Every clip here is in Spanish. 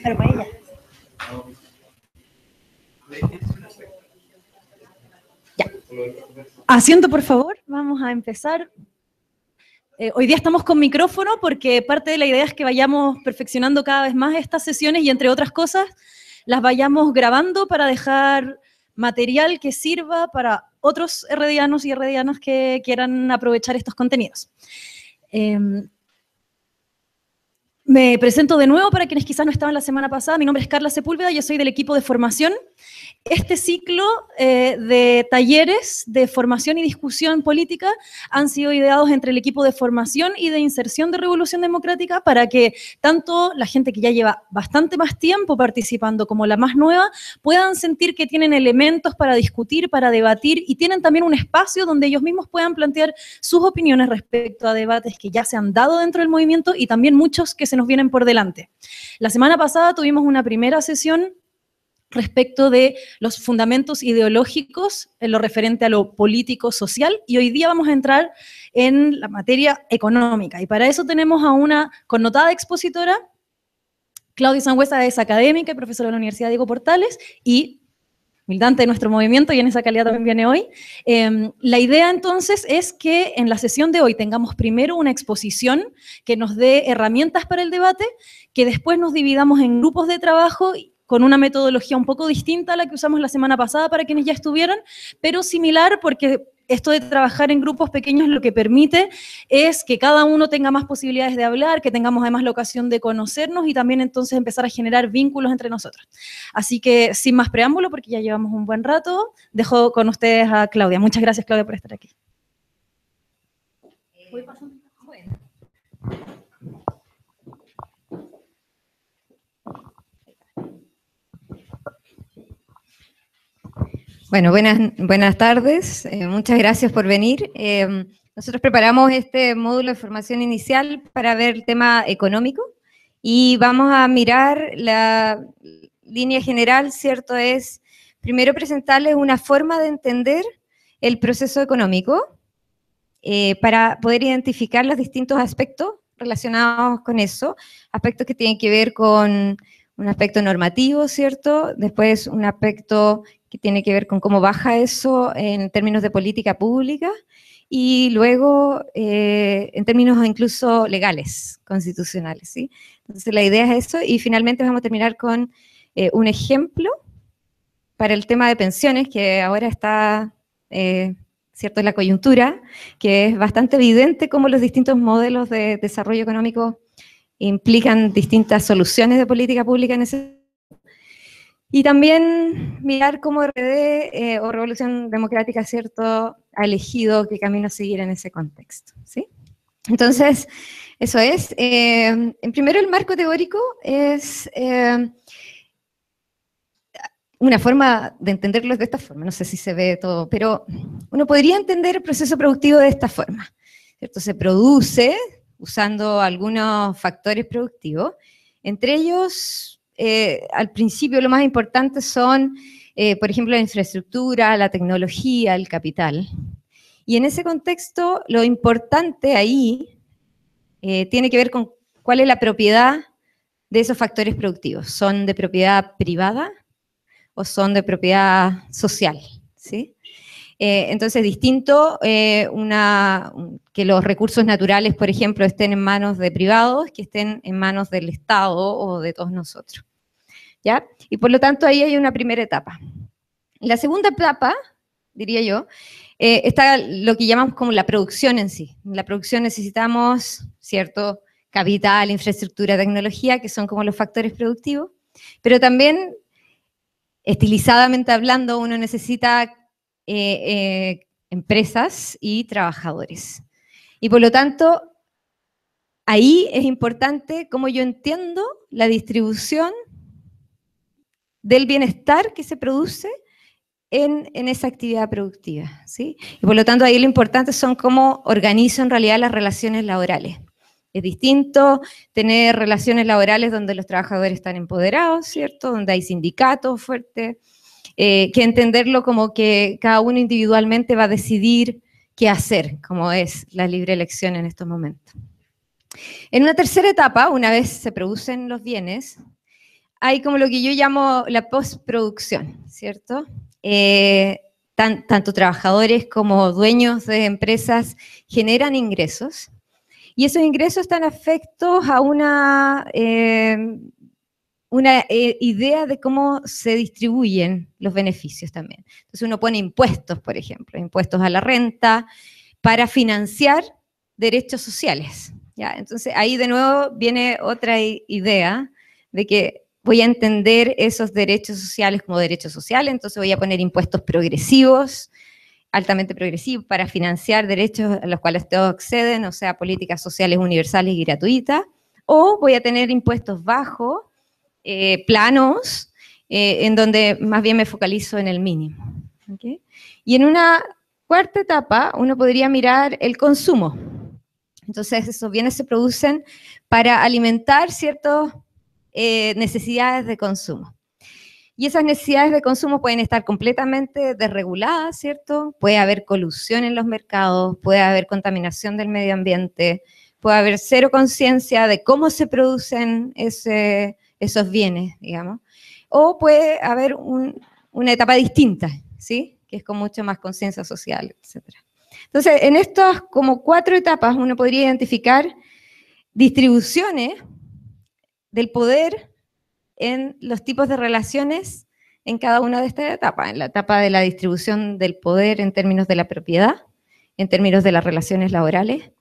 Pero para ella. Ya. Asiento, por favor. Vamos a empezar. Hoy día estamos con micrófono porque parte de la idea es que vayamos perfeccionando cada vez más estas sesiones y, entre otras cosas, las vayamos grabando para dejar material que sirva para otros herredianos y herredianas que quieran aprovechar estos contenidos. Me presento de nuevo para quienes quizás no estaban la semana pasada. Mi nombre es Carla Sepúlveda, yo soy del equipo de formación. Este ciclo de talleres de formación y discusión política han sido ideados entre el equipo de formación y de inserción de Revolución Democrática para que tanto la gente que ya lleva bastante más tiempo participando como la más nueva puedan sentir que tienen elementos para discutir, para debatir y tienen también un espacio donde ellos mismos puedan plantear sus opiniones respecto a debates que ya se han dado dentro del movimiento y también muchos que se nos vienen por delante. La semana pasada tuvimos una primera sesión respecto de los fundamentos ideológicos en lo referente a lo político-social y hoy día vamos a entrar en la materia económica y para eso tenemos a una connotada expositora. Claudia Sangüesa es académica y profesora de la Universidad Diego Portales y militante de nuestro movimiento y en esa calidad también viene hoy. La idea entonces es que en la sesión de hoy tengamos primero una exposición que nos dé herramientas para el debate, que después nos dividamos en grupos de trabajo con una metodología un poco distinta a la que usamos la semana pasada para quienes ya estuvieron, pero similar porque esto de trabajar en grupos pequeños lo que permite es que cada uno tenga más posibilidades de hablar, que tengamos además la ocasión de conocernos y también entonces empezar a generar vínculos entre nosotros. Así que sin más preámbulo, porque ya llevamos un buen rato, dejo con ustedes a Claudia. Muchas gracias, Claudia, por estar aquí. ¿Voy pasando? Bueno. Bueno, buenas tardes. Muchas gracias por venir. Nosotros preparamos este módulo de formación inicial para ver el tema económico y vamos a mirar la línea general, ¿cierto? Es primero presentarles una forma de entender el proceso económico para poder identificar los distintos aspectos relacionados con eso, aspectos que tienen que ver con un aspecto normativo, ¿cierto? Después un aspecto que tiene que ver con cómo baja eso en términos de política pública, y luego en términos incluso legales, constitucionales, ¿sí? Entonces la idea es eso, y finalmente vamos a terminar con un ejemplo para el tema de pensiones, que ahora está, ¿cierto?, en la coyuntura, que es bastante evidente cómo los distintos modelos de desarrollo económico implican distintas soluciones de política pública en ese. Y también mirar cómo RD o Revolución Democrática, ¿cierto?, ha elegido qué camino seguir en ese contexto, ¿sí? Entonces, eso es. En primero, el marco teórico es una forma de entenderlo de esta forma. No sé si se ve todo, pero uno podría entender el proceso productivo de esta forma, ¿cierto? Se produce usando algunos factores productivos, entre ellos, al principio lo más importante son, por ejemplo, la infraestructura, la tecnología, el capital. Y en ese contexto, lo importante ahí tiene que ver con cuál es la propiedad de esos factores productivos. ¿Son de propiedad privada o son de propiedad social? ¿Sí? Entonces, distinto que los recursos naturales, por ejemplo, estén en manos de privados, que estén en manos del Estado o de todos nosotros, ¿ya? Y por lo tanto, ahí hay una primera etapa. La segunda etapa, diría yo, está lo que llamamos como la producción en sí. En la producción necesitamos, ¿cierto?, capital, infraestructura, tecnología, que son como los factores productivos, pero también, estilizadamente hablando, uno necesita empresas y trabajadores. Y por lo tanto, ahí es importante cómo yo entiendo la distribución del bienestar que se produce en esa actividad productiva, ¿sí? Y por lo tanto ahí lo importante son cómo organizo en realidad las relaciones laborales. Es distinto tener relaciones laborales donde los trabajadores están empoderados, ¿cierto? Donde hay sindicatos fuertes, que entenderlo como que cada uno individualmente va a decidir qué hacer, como es la libre elección en estos momentos. En una tercera etapa, una vez se producen los bienes, hay como lo que yo llamo la postproducción, ¿cierto? Tanto trabajadores como dueños de empresas generan ingresos, y esos ingresos están afectos a una idea de cómo se distribuyen los beneficios también. Entonces uno pone impuestos, por ejemplo, impuestos a la renta, para financiar derechos sociales, ¿ya? Entonces ahí de nuevo viene otra idea de que voy a entender esos derechos sociales como derechos sociales, entonces voy a poner impuestos progresivos, altamente progresivos, para financiar derechos a los cuales todos acceden, o sea, políticas sociales universales y gratuitas, o voy a tener impuestos bajos, planos, en donde más bien me focalizo en el mínimo. ¿Okay? Y en una cuarta etapa, uno podría mirar el consumo. Entonces, esos bienes se producen para alimentar ciertas necesidades de consumo. Y esas necesidades de consumo pueden estar completamente desreguladas, ¿cierto? Puede haber colusión en los mercados, puede haber contaminación del medio ambiente, puede haber cero conciencia de cómo se producen esos bienes, digamos. O puede haber una etapa distinta, ¿sí? Que es con mucha más conciencia social, etc. Entonces, en estas como 4 etapas uno podría identificar distribuciones del poder en los tipos de relaciones en cada una de estas etapas. En la etapa de la distribución del poder en términos de la propiedad, en términos de las relaciones laborales,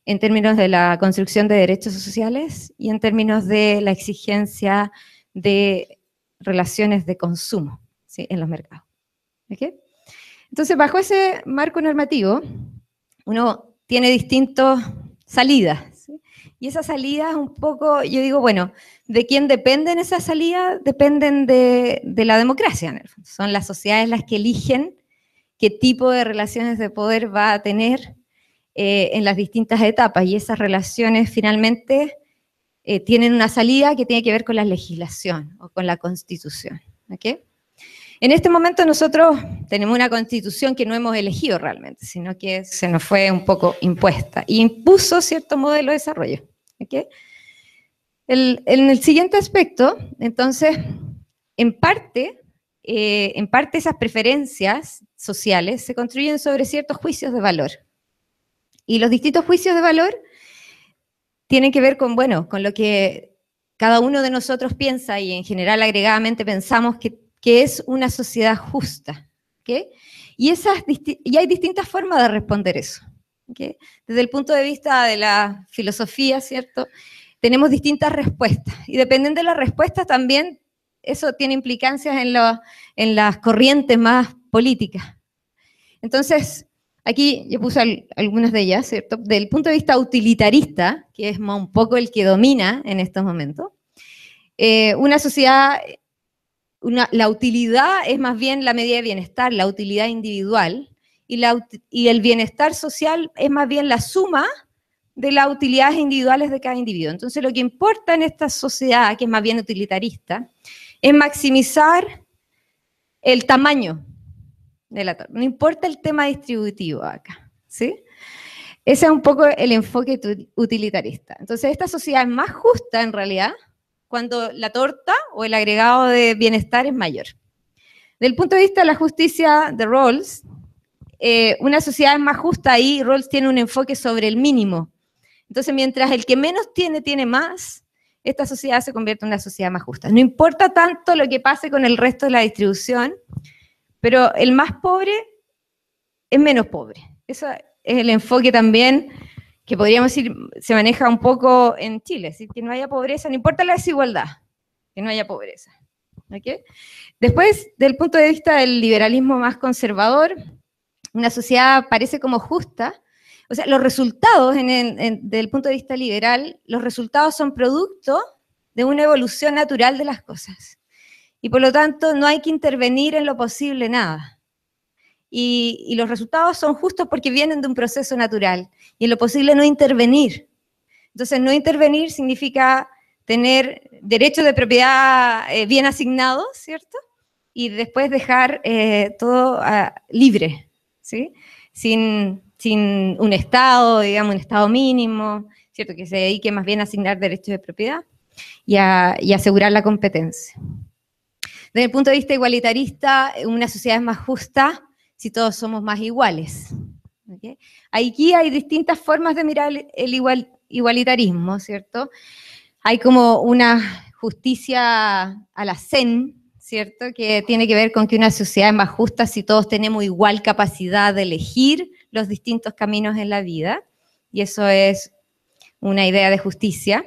en términos de la construcción de derechos sociales y en términos de la exigencia de relaciones de consumo, ¿sí? En los mercados. ¿Okay? Entonces, bajo ese marco normativo, uno tiene distintas salidas, ¿sí? Y esas salidas un poco, yo digo, bueno, ¿de quién dependen esas salidas? Dependen de la democracia, en el fondo. Son las sociedades las que eligen qué tipo de relaciones de poder va a tener en las distintas etapas, y esas relaciones finalmente tienen una salida que tiene que ver con la legislación o con la Constitución. ¿Okay? En este momento nosotros tenemos una Constitución que no hemos elegido realmente, sino que se nos fue un poco impuesta e impuso cierto modelo de desarrollo. ¿Okay? En el siguiente aspecto, entonces, en parte esas preferencias sociales se construyen sobre ciertos juicios de valor. Y los distintos juicios de valor tienen que ver con, bueno, con lo que cada uno de nosotros piensa, y en general agregadamente pensamos que es una sociedad justa. ¿Okay? Y hay distintas formas de responder eso. ¿Okay? Desde el punto de vista de la filosofía, ¿cierto? Tenemos distintas respuestas, y dependiendo de las respuestas también eso tiene implicancias en las corrientes más políticas. Entonces, aquí yo puse algunas de ellas, ¿cierto? Del punto de vista utilitarista, que es un poco el que domina en estos momentos, una sociedad, la utilidad es más bien la medida de bienestar, la utilidad individual, y el bienestar social es más bien la suma de las utilidades individuales de cada individuo. Entonces, lo que importa en esta sociedad, que es más bien utilitarista, es maximizar el tamaño de la torre. No importa el tema distributivo acá, ¿sí? Ese es un poco el enfoque utilitarista. Entonces, esta sociedad es más justa en realidad cuando la torta o el agregado de bienestar es mayor. Desde el punto de vista de la justicia de Rawls, una sociedad es más justa, ahí Rawls tiene un enfoque sobre el mínimo. Entonces, mientras el que menos tiene más, esta sociedad se convierte en una sociedad más justa. No importa tanto lo que pase con el resto de la distribución, pero el más pobre es menos pobre. Ese es el enfoque también que podríamos decir se maneja un poco en Chile, es decir, que no haya pobreza, no importa la desigualdad, que no haya pobreza. ¿Okay? Después, desde el punto de vista del liberalismo más conservador, una sociedad parece como justa. O sea, los resultados, desde el punto de vista liberal, los resultados son producto de una evolución natural de las cosas. Y por lo tanto, no hay que intervenir en lo posible nada. y los resultados son justos porque vienen de un proceso natural, y en lo posible no intervenir. Entonces, no intervenir significa tener derechos de propiedad bien asignados, ¿cierto? Y después dejar todo libre, ¿sí? Sin un Estado, digamos, un Estado mínimo, ¿cierto? Que se dedique más bien a asignar derechos de propiedad y asegurar la competencia. Desde el punto de vista igualitarista, una sociedad es más justa si todos somos más iguales. ¿Okay? Aquí hay distintas formas de mirar el igualitarismo, ¿cierto? Hay como una justicia a la zen, ¿cierto? Que tiene que ver con que una sociedad es más justa si todos tenemos igual capacidad de elegir los distintos caminos en la vida, y eso es una idea de justicia.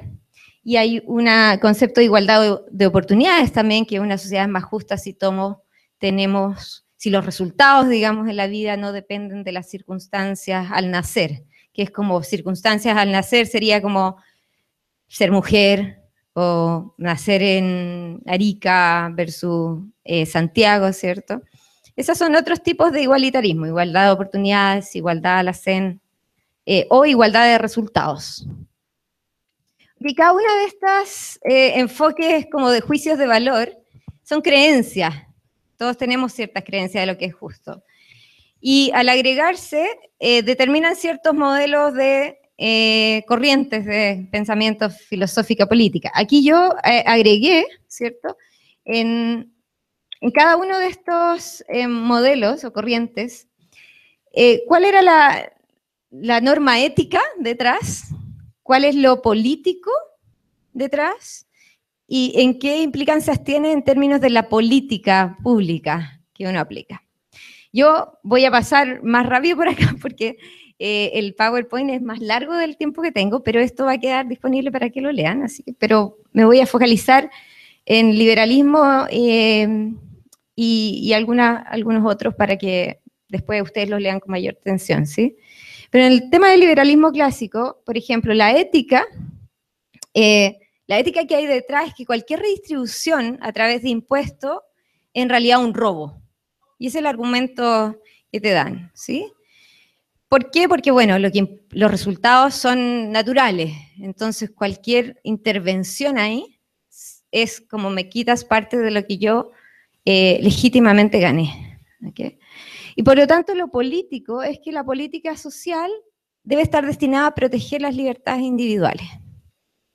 Y hay un concepto de igualdad de oportunidades también, que una sociedad es más justa si si los resultados, digamos, en la vida no dependen de las circunstancias al nacer, que es como circunstancias al nacer sería como ser mujer o nacer en Arica versus Santiago, ¿cierto? Esos son otros tipos de igualitarismo, igualdad de oportunidades, igualdad a la CEN, o igualdad de resultados. Y cada uno de estos enfoques como de juicios de valor son creencias. Todos tenemos ciertas creencias de lo que es justo. Y al agregarse, determinan ciertos modelos de corrientes de pensamiento filosófica política. Aquí yo agregué, ¿cierto? En cada uno de estos modelos o corrientes, ¿cuál era la norma ética detrás? ¿Cuál es lo político detrás? ¿Y en qué implicancias tiene en términos de la política pública que uno aplica? Yo voy a pasar más rápido por acá porque el PowerPoint es más largo del tiempo que tengo, pero esto va a quedar disponible para que lo lean, así que, pero me voy a focalizar en liberalismo y algunos otros para que después ustedes los lean con mayor atención, ¿sí? Pero en el tema del liberalismo clásico, por ejemplo, la ética que hay detrás es que cualquier redistribución a través de impuestos es en realidad un robo. Y ese es el argumento que te dan, ¿sí? ¿Por qué? Porque, bueno, los resultados son naturales. Entonces, cualquier intervención ahí es como me quitas parte de lo que yo legítimamente gané. ¿Okay? Y por lo tanto, lo político es que la política social debe estar destinada a proteger las libertades individuales.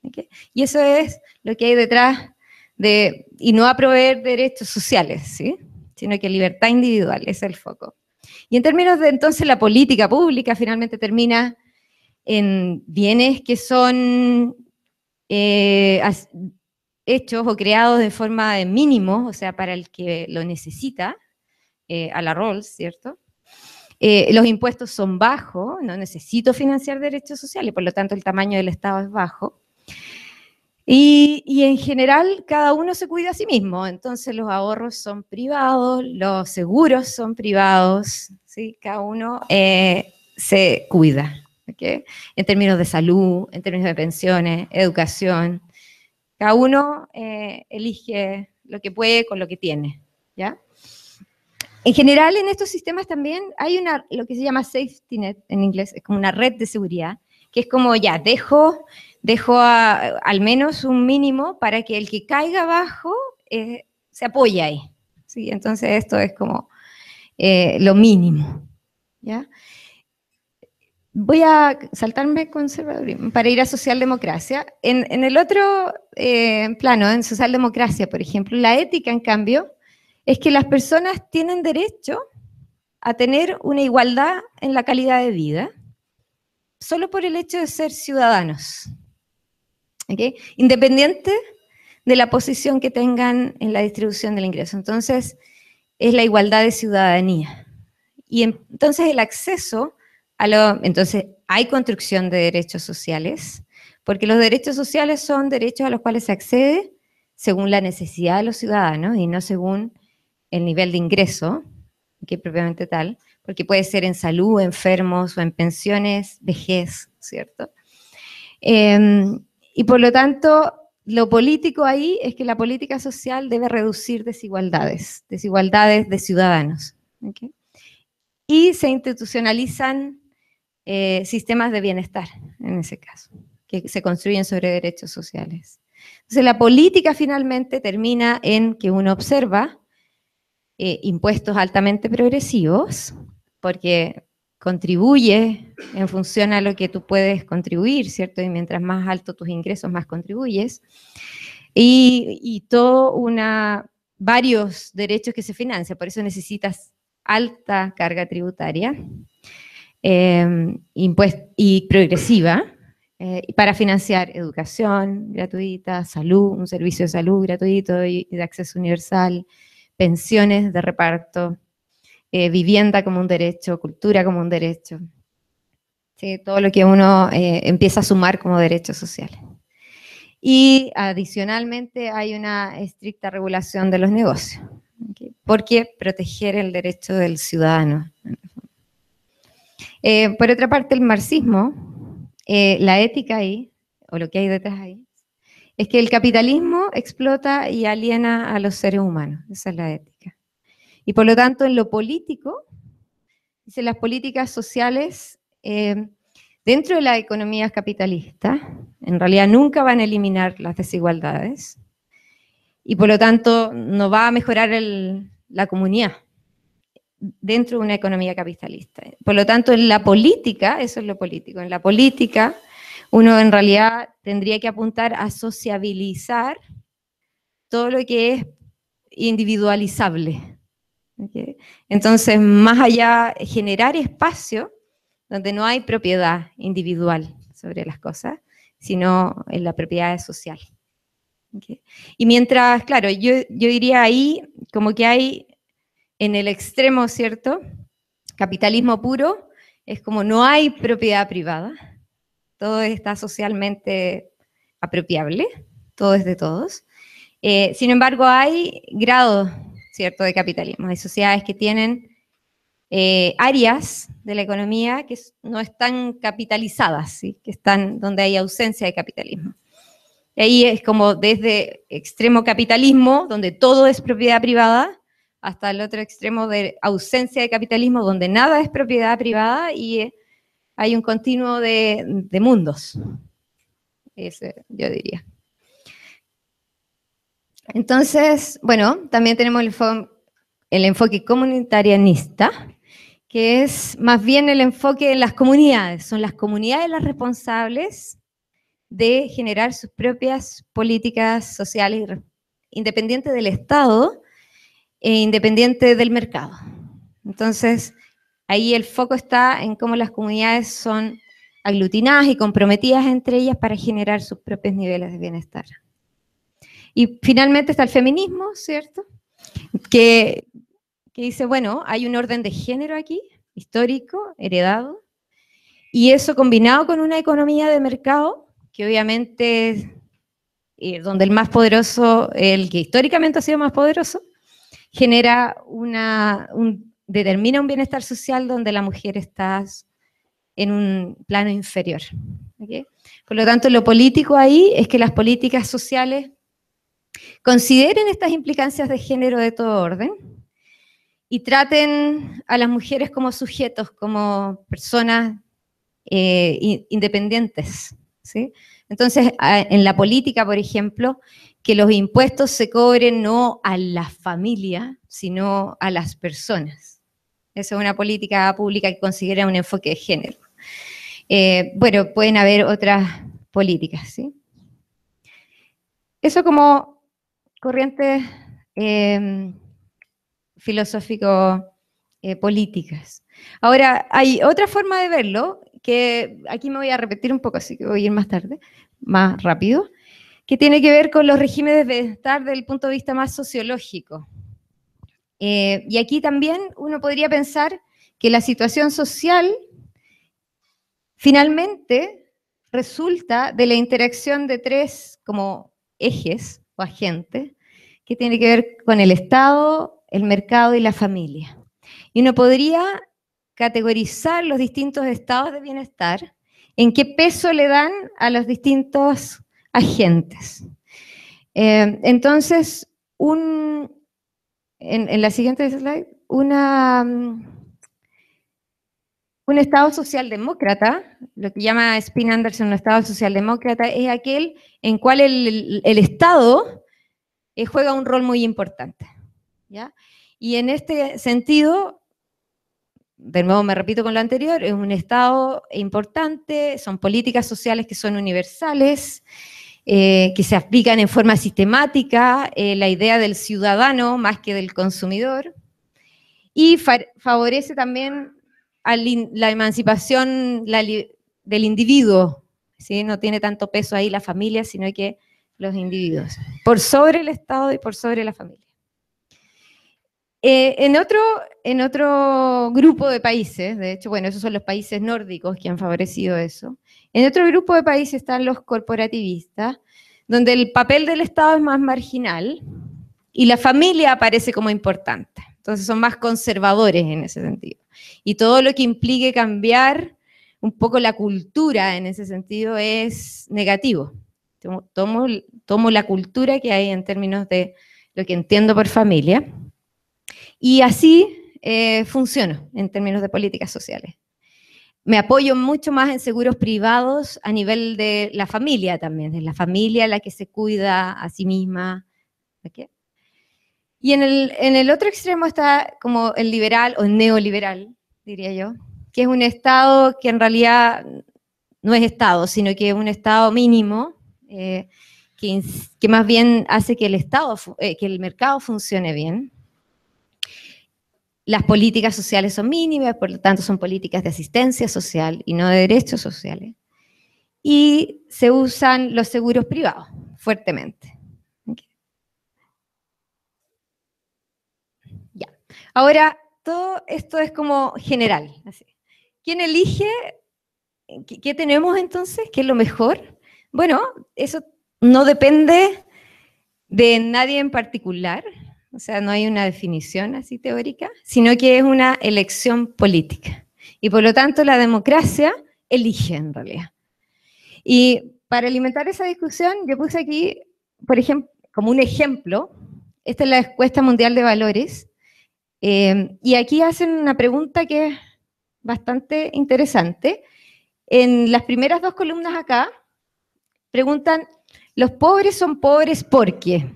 ¿Okay? Y eso es lo que hay detrás y no a proveer derechos sociales, ¿sí? Sino que libertad individual, ese es el foco. Y en términos de entonces la política pública finalmente termina en bienes que son hechos o creados de forma de mínimo, o sea, para el que lo necesita, a la Rawls, ¿cierto? Los impuestos son bajos, no necesito financiar derechos sociales, por lo tanto el tamaño del Estado es bajo. Y en general cada uno se cuida a sí mismo, entonces los ahorros son privados, los seguros son privados, ¿sí? Cada uno se cuida, ¿okay? En términos de salud, en términos de pensiones, educación, cada uno elige lo que puede con lo que tiene, ¿ya? En general en estos sistemas también hay lo que se llama safety net en inglés, es como una red de seguridad, que es como ya, dejo al menos un mínimo para que el que caiga abajo se apoye ahí. ¿Sí? Entonces esto es como lo mínimo. ¿Ya? Voy a saltarme conservadurismo para ir a socialdemocracia. En el otro plano, en socialdemocracia, por ejemplo, la ética, en cambio, es que las personas tienen derecho a tener una igualdad en la calidad de vida solo por el hecho de ser ciudadanos. ¿Okay? Independiente de la posición que tengan en la distribución del ingreso. Entonces, es la igualdad de ciudadanía. Y entonces el acceso entonces hay construcción de derechos sociales, porque los derechos sociales son derechos a los cuales se accede según la necesidad de los ciudadanos y no según el nivel de ingreso, que propiamente tal, porque puede ser en salud, enfermos o en pensiones, vejez, ¿cierto? Y por lo tanto, lo político ahí es que la política social debe reducir desigualdades de ciudadanos. ¿Okay? y se institucionalizan sistemas de bienestar, en ese caso, que se construyen sobre derechos sociales. Entonces la política finalmente termina en que uno observa impuestos altamente progresivos, porque contribuye en función a lo que tú puedes contribuir, ¿cierto? Y mientras más alto tus ingresos, más contribuyes. Y varios derechos que se financian, por eso necesitas alta carga tributaria y progresiva, para financiar educación gratuita, salud, un servicio de salud gratuito y de acceso universal, pensiones de reparto, vivienda como un derecho, cultura como un derecho, ¿sí? Todo lo que uno empieza a sumar como derechos sociales. Y adicionalmente hay una estricta regulación de los negocios, ¿okay? Porque proteger el derecho del ciudadano. Por otra parte, el marxismo, la ética ahí, o lo que hay detrás ahí, es que el capitalismo explota y aliena a los seres humanos. Esa es la ética. Y por lo tanto, en lo político, dice, las políticas sociales dentro de la economía capitalista, en realidad nunca van a eliminar las desigualdades y por lo tanto no va a mejorar la comunidad dentro de una economía capitalista. Por lo tanto, en la política, eso es lo político, en la política uno en realidad tendría que apuntar a sociabilizar todo lo que es individualizable. ¿Okay? Entonces, más allá, generar espacio donde no hay propiedad individual sobre las cosas, sino en la propiedad social. ¿Okay? Y mientras, claro, yo diría ahí como que hay en el extremo, ¿cierto? Capitalismo puro, es como no hay propiedad privada, todo está socialmente apropiable, todo es de todos. Sin embargo, hay grados, ¿cierto?, de capitalismo. Hay sociedades que tienen áreas de la economía que no están capitalizadas, ¿sí? Que están donde hay ausencia de capitalismo. Y ahí es como desde extremo capitalismo, donde todo es propiedad privada, hasta el otro extremo de ausencia de capitalismo, donde nada es propiedad privada y hay un continuo de mundos. Ese, yo diría. Entonces, bueno, también tenemos el enfoque comunitarianista, que es más bien el enfoque en las comunidades. Son las comunidades las responsables de generar sus propias políticas sociales independientes del Estado e independientes del mercado. Entonces, ahí el foco está en cómo las comunidades son aglutinadas y comprometidas entre ellas para generar sus propios niveles de bienestar. Y finalmente está el feminismo, ¿cierto? Que dice, bueno, hay un orden de género aquí, histórico, heredado, y eso combinado con una economía de mercado, que obviamente donde el más poderoso, el que históricamente ha sido más poderoso, genera determina un bienestar social donde la mujer está en un plano inferior. ¿Okay? Por lo tanto, lo político ahí es que las políticas sociales consideren estas implicancias de género de todo orden y traten a las mujeres como sujetos, como personas independientes, ¿sí? Entonces, en la política, por ejemplo, que los impuestos se cobren no a la familia, sino a las personas. Esa es una política pública que considera un enfoque de género. Bueno, pueden haber otras políticas, ¿sí? Eso como corrientes filosófico-políticas. Ahora, hay otra forma de verlo, que aquí me voy a repetir un poco, así que voy a ir más tarde, más rápido, que tiene que ver con los regímenes de bienestar desde el punto de vista más sociológico. Y aquí también uno podría pensar que la situación social finalmente resulta de la interacción de tres como ejes o agentes, que tiene que ver con el Estado, el mercado y la familia. Y uno podría categorizar los distintos estados de bienestar, en qué peso le dan a los distintos agentes. Entonces, en la siguiente slide, Un Estado socialdemócrata, lo que llama Spin Anderson un Estado socialdemócrata, es aquel en cual el Estado juega un rol muy importante, ¿ya? Y en este sentido, de nuevo me repito con lo anterior, es un Estado importante, son políticas sociales que son universales, que se aplican en forma sistemática, la idea del ciudadano más que del consumidor, y favorece también la emancipación del individuo, ¿sí? No tiene tanto peso ahí la familia, sino que los individuos, por sobre el Estado y por sobre la familia. En otro grupo de países, de hecho, bueno, esos son los países nórdicos que han favorecido eso, en otro grupo de países están los corporativistas, donde el papel del Estado es más marginal y la familia aparece como importante. Entonces son más conservadores en ese sentido. Y todo lo que implique cambiar un poco la cultura en ese sentido es negativo. Tomo la cultura que hay en términos de lo que entiendo por familia, y así funciona en términos de políticas sociales. Me apoyo mucho más en seguros privados a nivel de la familia también, es la familia la que se cuida a sí misma. ¿Okay? Y en el otro extremo está como el liberal o el neoliberal, diría yo, que es un Estado que en realidad no es Estado, sino que es un Estado mínimo, que más bien hace que el mercado funcione bien. Las políticas sociales son mínimas, por lo tanto son políticas de asistencia social y no de derechos sociales. Y se usan los seguros privados fuertemente. Okay. Ya. Ahora, todo esto es como general. Así. ¿Quién elige? ¿Qué tenemos entonces? ¿Qué es lo mejor? Bueno, eso no depende de nadie en particular. O sea, no hay una definición así teórica, sino que es una elección política. Y por lo tanto la democracia elige en realidad. Y para alimentar esa discusión, yo puse aquí, por ejemplo, como un ejemplo, esta es la encuesta mundial de valores, y aquí hacen una pregunta que es bastante interesante. En las primeras dos columnas acá, preguntan, ¿los pobres son pobres por qué?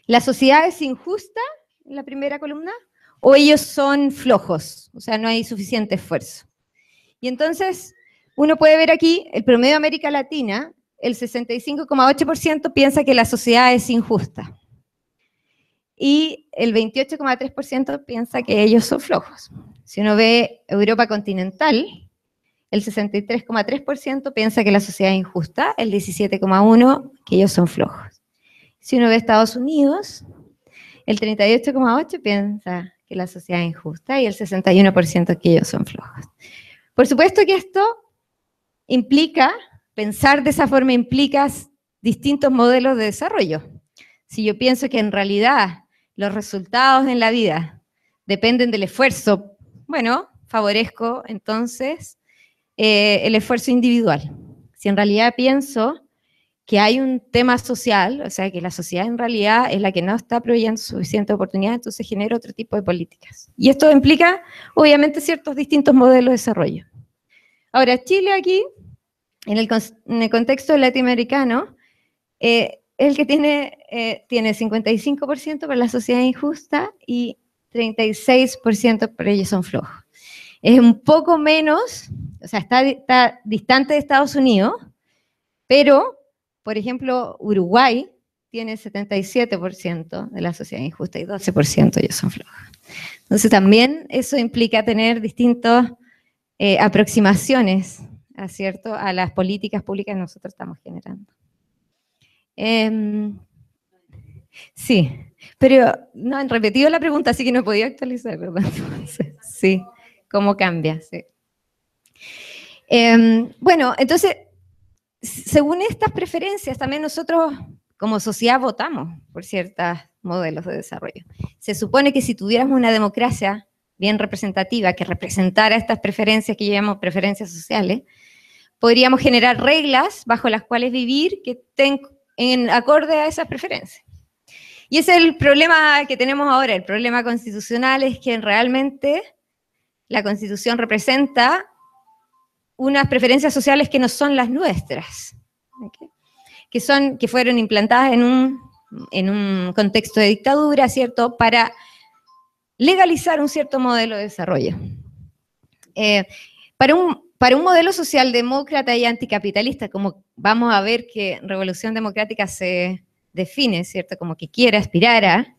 ¿La sociedad es injusta, en la primera columna? ¿O ellos son flojos? O sea, no hay suficiente esfuerzo. Y entonces, uno puede ver aquí, el promedio de América Latina, el 65,8% piensa que la sociedad es injusta. Y el 28,3% piensa que ellos son flojos. Si uno ve Europa continental, el 63,3% piensa que la sociedad es injusta, el 17,1% que ellos son flojos. Si uno ve Estados Unidos, el 38,8% piensa que la sociedad es injusta y el 61% que ellos son flojos. Por supuesto que esto implica, pensar de esa forma implica distintos modelos de desarrollo. Si yo pienso que en realidad los resultados en la vida dependen del esfuerzo, bueno, favorezco entonces el esfuerzo individual. Si en realidad pienso que hay un tema social, o sea, que la sociedad en realidad es la que no está proveyendo suficiente oportunidad, entonces genera otro tipo de políticas. Y esto implica, obviamente, ciertos distintos modelos de desarrollo. Ahora, Chile aquí, en el contexto latinoamericano, es el que tiene 55% para la sociedad injusta y 36% para ellos son flojos. Es un poco menos, o sea, está distante de Estados Unidos, pero por ejemplo, Uruguay tiene 77% de la sociedad injusta y 12% ellos son flojos. Entonces también eso implica tener distintas aproximaciones, ¿cierto?, a las políticas públicas que nosotros estamos generando. Sí, pero no han repetido la pregunta, así que no he podido actualizar, perdón. Sí, ¿cómo cambia? Sí. Bueno, entonces, según estas preferencias, también nosotros como sociedad votamos por ciertos modelos de desarrollo. Se supone que si tuviéramos una democracia bien representativa, que representara estas preferencias que llamamos preferencias sociales, podríamos generar reglas bajo las cuales vivir que estén en acorde a esas preferencias. Y ese es el problema que tenemos ahora, el problema constitucional es que realmente la Constitución representa unas preferencias sociales que no son las nuestras, ¿okay? que fueron implantadas en un contexto de dictadura, ¿cierto?, para legalizar un cierto modelo de desarrollo. Para un modelo socialdemócrata y anticapitalista, como vamos a ver que Revolución Democrática se define, ¿cierto?, como que quiere aspirar a,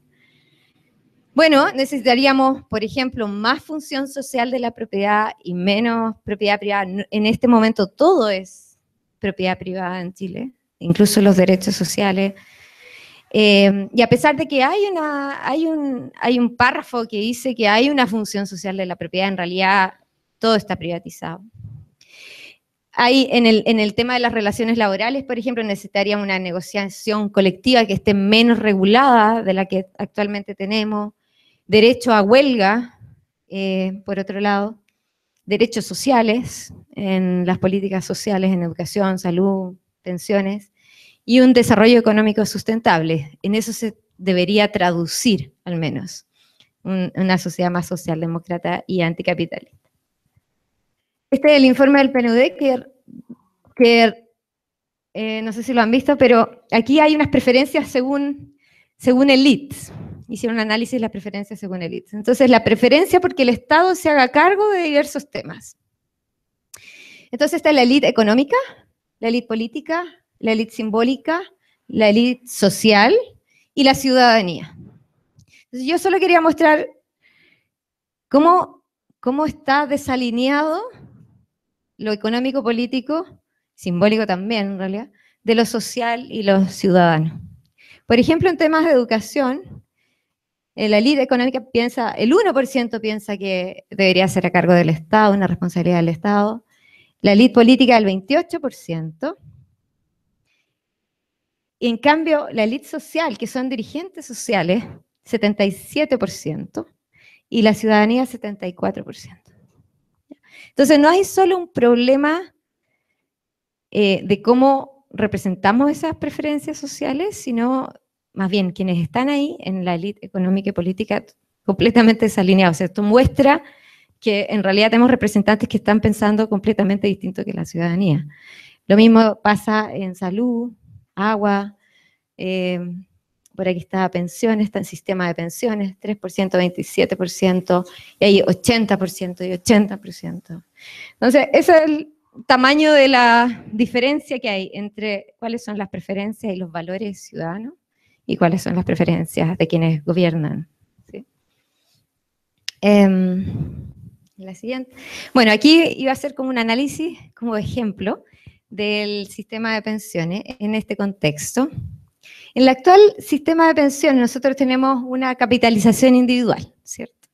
bueno, necesitaríamos, por ejemplo, más función social de la propiedad y menos propiedad privada. En este momento todo es propiedad privada en Chile, incluso los derechos sociales. Y a pesar de que hay un párrafo que dice que hay una función social de la propiedad, en realidad todo está privatizado. En el tema de las relaciones laborales, por ejemplo, necesitaríamos una negociación colectiva que esté menos regulada de la que actualmente tenemos. Derecho a huelga, por otro lado, derechos sociales en las políticas sociales, en educación, salud, pensiones, y un desarrollo económico sustentable. En eso se debería traducir, al menos, una sociedad más socialdemócrata y anticapitalista. Este es el informe del PNUD que no sé si lo han visto, pero aquí hay unas preferencias según élites. Hicieron un análisis de las preferencias según élites. Entonces, la preferencia porque el Estado se haga cargo de diversos temas. Entonces está la élite económica, la élite política, la élite simbólica, la élite social y la ciudadanía. Entonces, yo solo quería mostrar cómo está desalineado lo económico, político, simbólico también en realidad, de lo social y los ciudadanos. Por ejemplo, en temas de educación, la élite económica piensa, el 1% piensa que debería ser a cargo del Estado, una responsabilidad del Estado. La élite política, el 28%. Y en cambio, la élite social, que son dirigentes sociales, 77%. Y la ciudadanía, 74%. Entonces, no hay solo un problema de cómo representamos esas preferencias sociales, sino más bien quienes están ahí en la élite económica y política completamente desalineados. O sea, esto muestra que en realidad tenemos representantes que están pensando completamente distinto que la ciudadanía. Lo mismo pasa en salud, agua, por aquí está pensiones, está en sistema de pensiones, 3%, 27%, y hay 80% y 80%. Entonces, ese es el tamaño de la diferencia que hay entre cuáles son las preferencias y los valores ciudadanos y cuáles son las preferencias de quienes gobiernan. ¿Sí? La siguiente. Bueno, aquí iba a ser como un análisis, como ejemplo, del sistema de pensiones en este contexto. En el actual sistema de pensiones nosotros tenemos una capitalización individual, ¿cierto?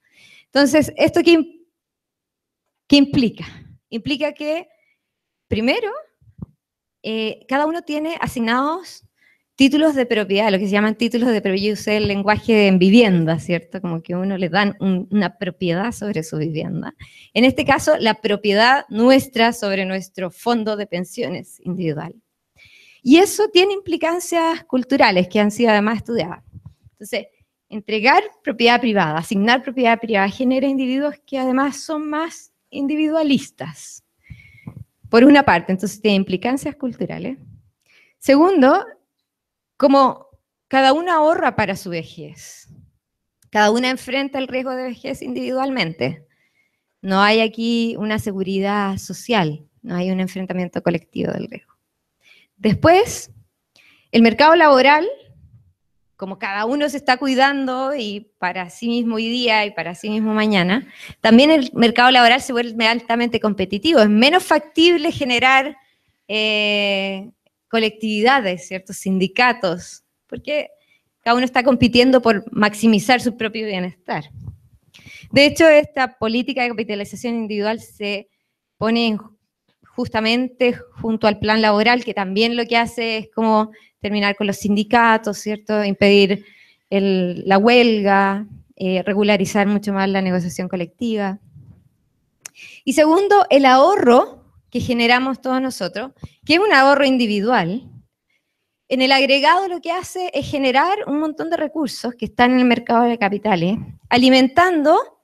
Entonces, ¿esto qué implica? Implica que, primero, cada uno tiene asignados títulos de propiedad, lo que se llaman títulos de propiedad. Yo usé el lenguaje en vivienda, ¿cierto? Como que a uno le dan una propiedad sobre su vivienda. En este caso, la propiedad nuestra sobre nuestro fondo de pensiones individual. Y eso tiene implicancias culturales que han sido además estudiadas. Entonces, entregar propiedad privada, asignar propiedad privada, genera individuos que además son más individualistas. Por una parte, entonces tiene implicancias culturales. Segundo, como cada uno ahorra para su vejez. Cada una enfrenta el riesgo de vejez individualmente. No hay aquí una seguridad social, no hay un enfrentamiento colectivo del riesgo. Después, el mercado laboral, como cada uno se está cuidando y para sí mismo hoy día y para sí mismo mañana, también el mercado laboral se vuelve altamente competitivo. Es menos factible generar colectividades, ¿ciertos? Sindicatos, porque cada uno está compitiendo por maximizar su propio bienestar. De hecho, esta política de capitalización individual se pone justamente junto al plan laboral, que también lo que hace es como terminar con los sindicatos, ¿cierto? Impedir la huelga, regularizar mucho más la negociación colectiva. Y segundo, el ahorro que generamos todos nosotros, que es un ahorro individual, en el agregado lo que hace es generar un montón de recursos que están en el mercado de capitales, alimentando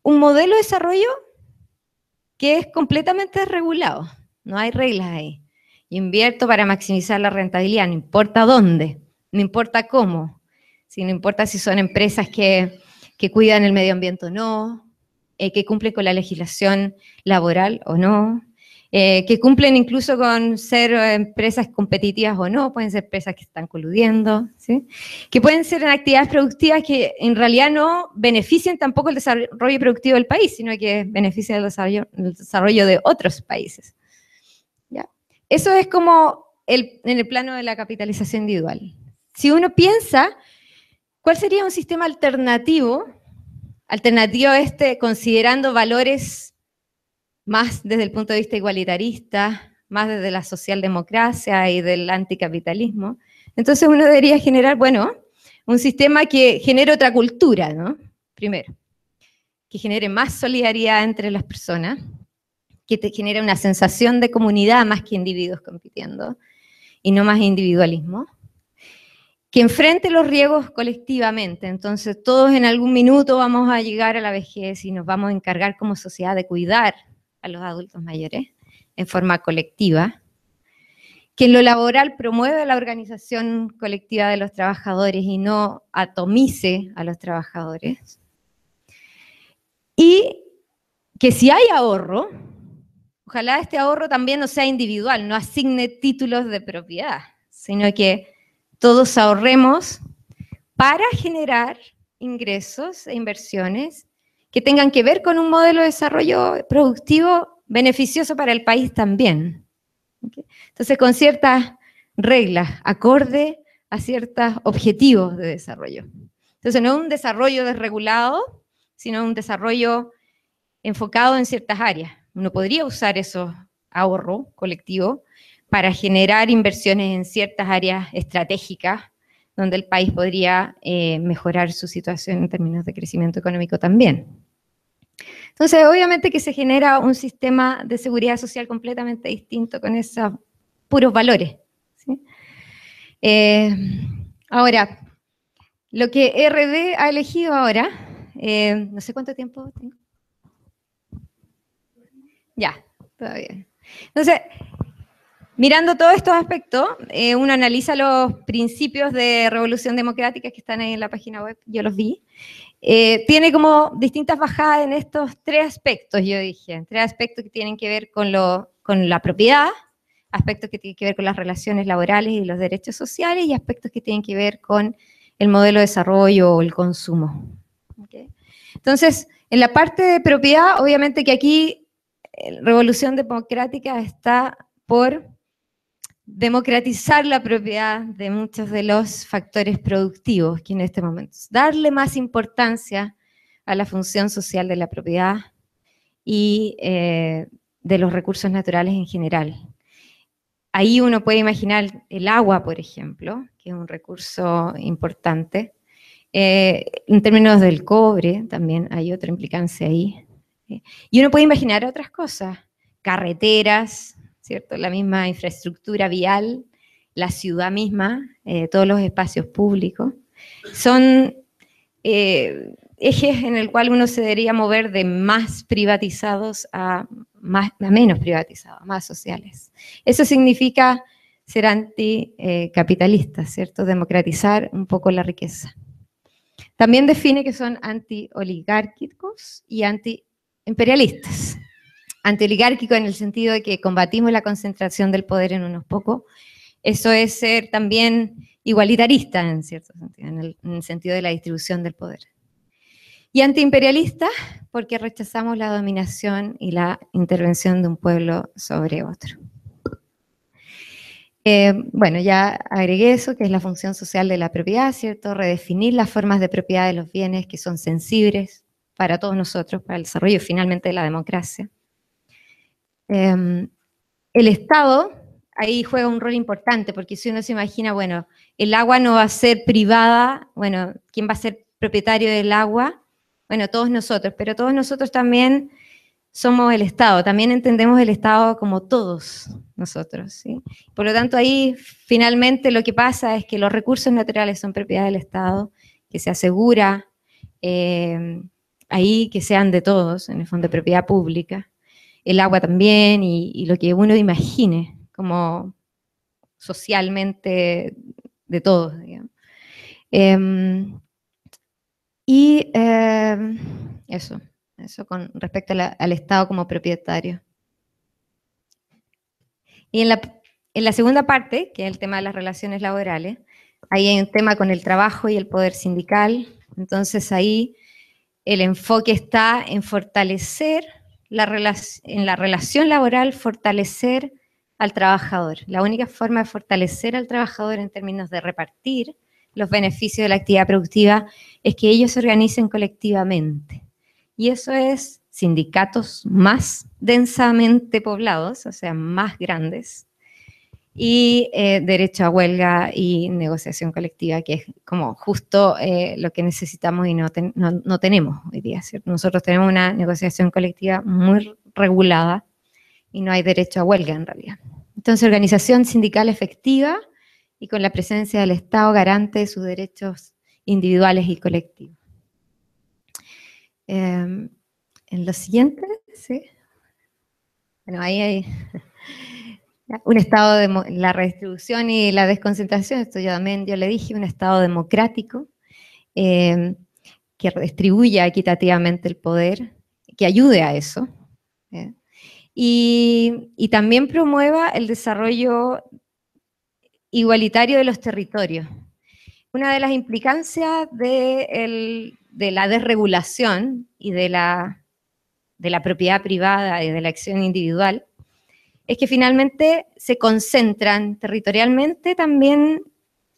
un modelo de desarrollo que es completamente desregulado, no hay reglas ahí. Yo invierto para maximizar la rentabilidad, no importa dónde, no importa cómo, no importa si son empresas que cuidan el medio ambiente o no, que cumplen con la legislación laboral o no, que cumplen incluso con ser empresas competitivas o no, pueden ser empresas que están coludiendo, ¿sí? Que pueden ser en actividades productivas que en realidad no beneficien tampoco el desarrollo productivo del país, sino que benefician el desarrollo de otros países. ¿Ya? Eso es como en el plano de la capitalización individual. Si uno piensa, ¿cuál sería un sistema alternativo a este, considerando valores más desde el punto de vista igualitarista, más desde la socialdemocracia y del anticapitalismo? Entonces uno debería generar, bueno, un sistema que genere otra cultura, ¿no? Primero, que genere más solidaridad entre las personas, que te genere una sensación de comunidad más que individuos compitiendo, y no más individualismo, que enfrente los riesgos colectivamente. Entonces todos en algún minuto vamos a llegar a la vejez y nos vamos a encargar como sociedad de cuidar a los adultos mayores en forma colectiva, que en lo laboral promueva la organización colectiva de los trabajadores y no atomice a los trabajadores, y que si hay ahorro, ojalá este ahorro también no sea individual, no asigne títulos de propiedad, sino que todos ahorremos para generar ingresos e inversiones que tengan que ver con un modelo de desarrollo productivo beneficioso para el país también. ¿Okay? Entonces, con ciertas reglas, acorde a ciertos objetivos de desarrollo. Entonces, no es un desarrollo desregulado, sino un desarrollo enfocado en ciertas áreas. Uno podría usar esos ahorros colectivos para generar inversiones en ciertas áreas estratégicas donde el país podría mejorar su situación en términos de crecimiento económico también. Entonces, obviamente que se genera un sistema de seguridad social completamente distinto con esos puros valores, ¿sí? Ahora, lo que RD ha elegido ahora, no sé cuánto tiempo tengo. Ya, todavía. Entonces, mirando todos estos aspectos, uno analiza los principios de revolución democrática que están ahí en la página web, yo los vi. Tiene como distintas bajadas en estos tres aspectos, yo dije, tres aspectos que tienen que ver con la propiedad, aspectos que tienen que ver con las relaciones laborales y los derechos sociales, y aspectos que tienen que ver con el modelo de desarrollo o el consumo. ¿Okay? Entonces, en la parte de propiedad, obviamente que aquí revolución democrática está por democratizar la propiedad de muchos de los factores productivos que en este momento, darle más importancia a la función social de la propiedad y de los recursos naturales en general. Ahí uno puede imaginar el agua, por ejemplo, que es un recurso importante. En términos del cobre, también hay otra implicancia ahí. Y uno puede imaginar otras cosas, carreteras, ¿cierto? La misma infraestructura vial, la ciudad misma, todos los espacios públicos. Son ejes en el cual uno se debería mover de más privatizados a menos privatizados, más sociales. Eso significa ser anticapitalista, ¿cierto? Democratizar un poco la riqueza. También define que son anti-oligárquicos y anti-imperialistas. Anti-oligárquico en el sentido de que combatimos la concentración del poder en unos pocos. Eso es ser también igualitarista en cierto sentido, en el sentido de la distribución del poder. Y antiimperialista porque rechazamos la dominación y la intervención de un pueblo sobre otro. Bueno, ya agregué eso, que es la función social de la propiedad, ¿cierto? Redefinir las formas de propiedad de los bienes que son sensibles para todos nosotros, para el desarrollo finalmente de la democracia. El Estado ahí juega un rol importante, porque si uno se imagina, bueno, el agua no va a ser privada, bueno, ¿quién va a ser propietario del agua? Bueno, todos nosotros, pero todos nosotros también somos el Estado, también entendemos el Estado como todos nosotros, ¿sí? Por lo tanto, ahí finalmente lo que pasa es que los recursos naturales son propiedad del Estado, que se asegura ahí que sean de todos, en el fondo de propiedad pública, el agua también, y lo que uno imagine como socialmente de todos, digamos. Y eso con respecto al Estado como propietario. Y en la segunda parte, que es el tema de las relaciones laborales, ahí hay un tema con el trabajo y el poder sindical. Entonces ahí el enfoque está en fortalecer en la relación laboral, fortalecer al trabajador. La única forma de fortalecer al trabajador en términos de repartir los beneficios de la actividad productiva es que ellos se organicen colectivamente. Y eso es sindicatos más densamente poblados, o sea, más grandes, y derecho a huelga y negociación colectiva, que es como justo lo que necesitamos y no tenemos hoy día, ¿cierto? Nosotros tenemos una negociación colectiva muy regulada y no hay derecho a huelga en realidad. Entonces, organización sindical efectiva y con la presencia del Estado garante de sus derechos individuales y colectivos. En lo siguiente, ¿sí? Bueno, ahí hay un estado de la redistribución y la desconcentración, esto yo le dije, un estado democrático que redistribuya equitativamente el poder, que ayude a eso, y también promueva el desarrollo igualitario de los territorios. Una de las implicancias de la desregulación y de la propiedad privada y de la acción individual es que finalmente se concentran territorialmente también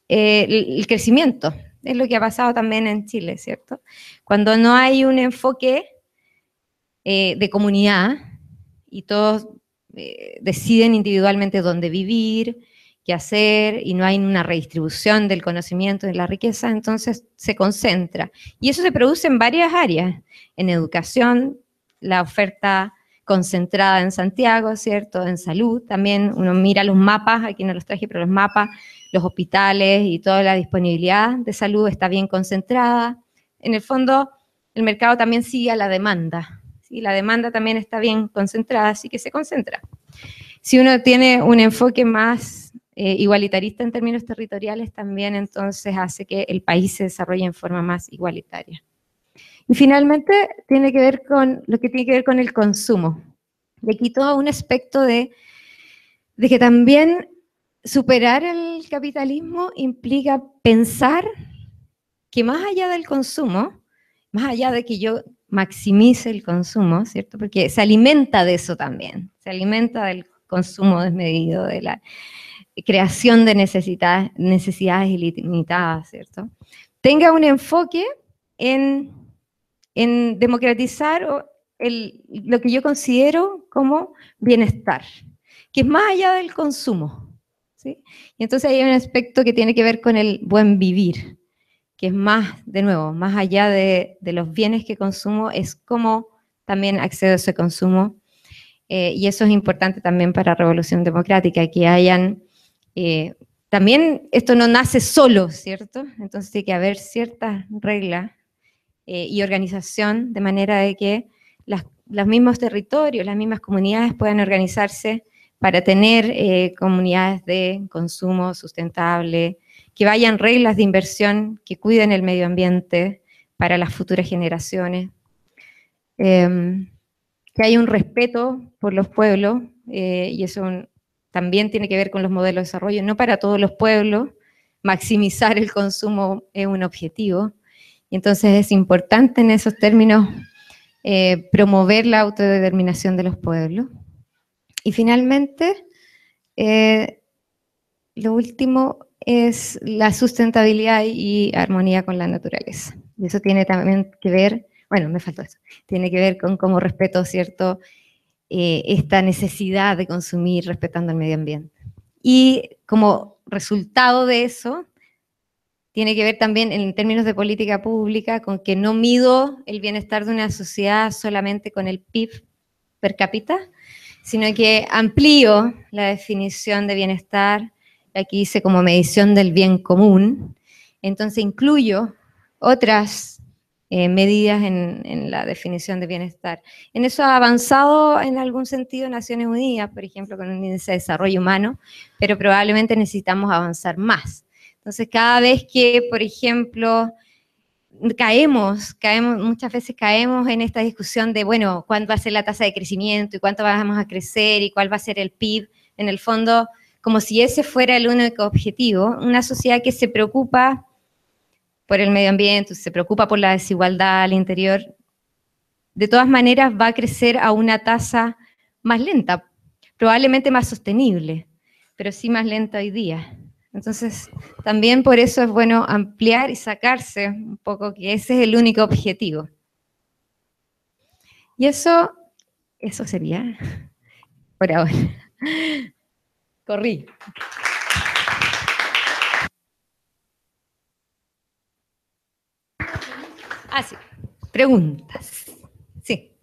el crecimiento. Es lo que ha pasado también en Chile, ¿cierto? Cuando no hay un enfoque de comunidad y todos deciden individualmente dónde vivir, qué hacer, y no hay una redistribución del conocimiento y de la riqueza, entonces se concentra. Y eso se produce en varias áreas. En educación, la oferta concentrada en Santiago, ¿cierto? En salud, también uno mira los mapas, aquí no los traje, pero los mapas, los hospitales y toda la disponibilidad de salud está bien concentrada. En el fondo, el mercado también sigue a la demanda, ¿sí? La demanda también está bien concentrada, así que se concentra. Si uno tiene un enfoque más igualitarista en términos territoriales, también entonces hace que el país se desarrolle en forma más igualitaria. Y finalmente, tiene que ver con lo que tiene que ver con el consumo. Y aquí todo un aspecto de que también superar el capitalismo implica pensar que más allá del consumo, más allá de que yo maximice el consumo, ¿cierto? Porque se alimenta de eso también, se alimenta del consumo desmedido, de la creación de necesidades ilimitadas, ¿cierto? Tenga un enfoque en democratizar lo que yo considero como bienestar, que es más allá del consumo, ¿sí? Y entonces hay un aspecto que tiene que ver con el buen vivir, que es más, de nuevo, más allá de los bienes que consumo, es cómo también accedo a ese consumo, y eso es importante también para la Revolución Democrática, que hayan, también esto no nace solo, ¿cierto? Entonces tiene que haber ciertas reglas y organización, de manera de que los mismos territorios, las mismas comunidades puedan organizarse para tener comunidades de consumo sustentable, que vayan reglas de inversión que cuiden el medio ambiente para las futuras generaciones, que haya un respeto por los pueblos, y eso también tiene que ver con los modelos de desarrollo, no para todos los pueblos, maximizar el consumo es un objetivo, y entonces es importante en esos términos promover la autodeterminación de los pueblos. Y finalmente, lo último es la sustentabilidad y armonía con la naturaleza. Y eso tiene también que ver, bueno, me faltó eso, tiene que ver con cómo respeto, ¿cierto?, esta necesidad de consumir respetando el medio ambiente. Y como resultado de eso, tiene que ver también en términos de política pública con que no mido el bienestar de una sociedad solamente con el PIB per cápita, sino que amplío la definición de bienestar, aquí dice como medición del bien común, entonces incluyo otras medidas en la definición de bienestar. En eso ha avanzado en algún sentido Naciones Unidas, por ejemplo, con un índice de desarrollo humano, pero probablemente necesitamos avanzar más. Entonces, cada vez que, por ejemplo, muchas veces caemos en esta discusión de, bueno, ¿cuánto va a ser la tasa de crecimiento y cuánto vamos a crecer y cuál va a ser el PIB? En el fondo, como si ese fuera el único objetivo. Una sociedad que se preocupa por el medio ambiente, se preocupa por la desigualdad al interior, de todas maneras va a crecer a una tasa más lenta, probablemente más sostenible, pero sí más lenta hoy día. Entonces, también por eso es bueno ampliar y sacarse un poco que ese es el único objetivo. Y eso sería por ahora. Corrí. Ah, sí. Preguntas. Sí.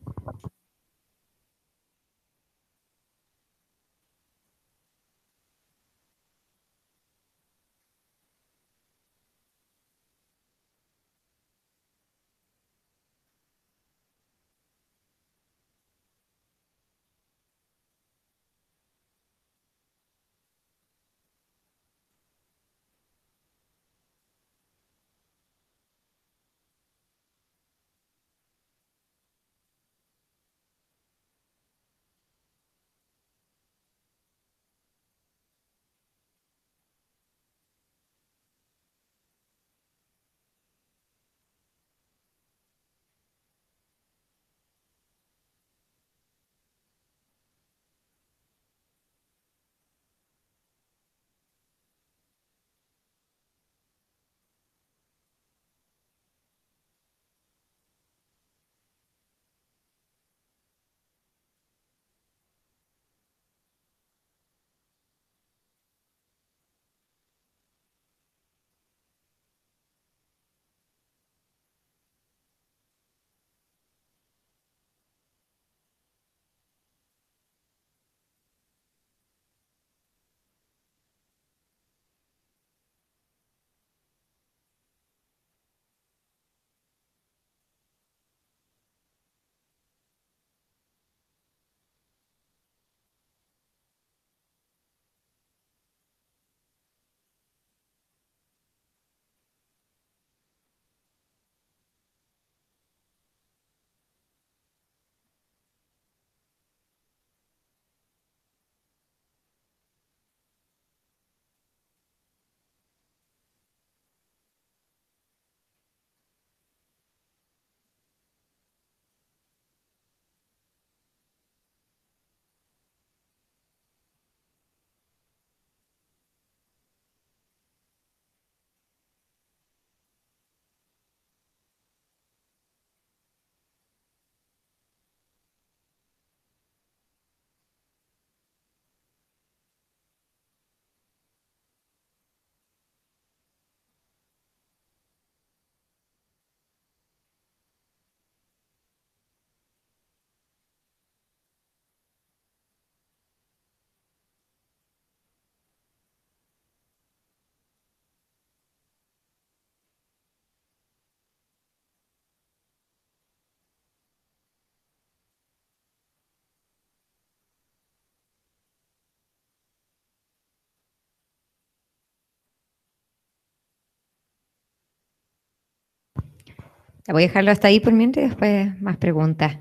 Voy a dejarlo hasta ahí por mientras y después más preguntas.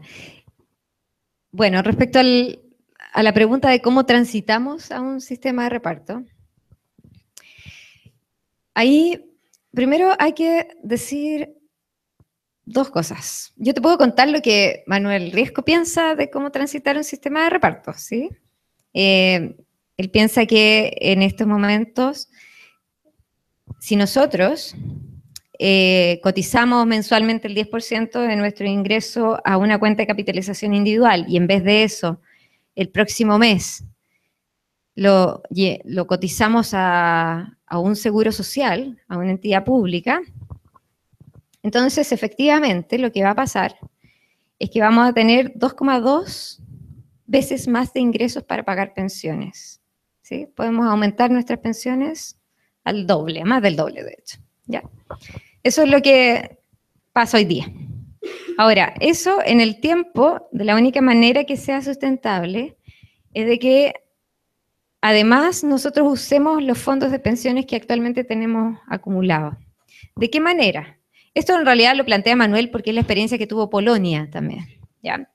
Bueno, respecto a la pregunta de cómo transitamos a un sistema de reparto, ahí primero hay que decir dos cosas. Yo te puedo contar lo que Manuel Riesco piensa de cómo transitar un sistema de reparto, ¿sí? Él piensa que en estos momentos, si nosotros cotizamos mensualmente el 10% de nuestro ingreso a una cuenta de capitalización individual y en vez de eso, el próximo mes lo cotizamos a un seguro social, a una entidad pública, entonces efectivamente lo que va a pasar es que vamos a tener 2,2 veces más de ingresos para pagar pensiones, ¿sí? Podemos aumentar nuestras pensiones al doble, más del doble de hecho, ¿ya? Eso es lo que pasa hoy día. Ahora, eso en el tiempo, de la única manera que sea sustentable es de que además nosotros usemos los fondos de pensiones que actualmente tenemos acumulados. ¿De qué manera? Esto en realidad lo plantea Manuel porque es la experiencia que tuvo Polonia también, ¿ya?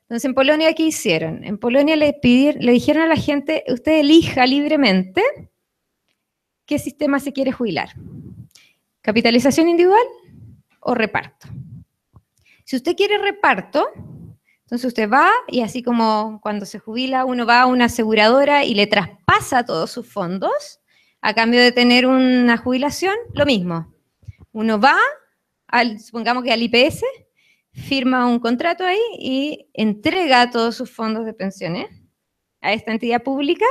Entonces, en Polonia, ¿qué hicieron? En Polonia le dijeron a la gente, usted elija libremente qué sistema se quiere jubilar. ¿Capitalización individual o reparto? Si usted quiere reparto, entonces usted va y así como cuando se jubila uno va a una aseguradora y le traspasa todos sus fondos a cambio de tener una jubilación, lo mismo. Uno va, supongamos que al IPS, firma un contrato ahí y entrega todos sus fondos de pensiones a esta entidad pública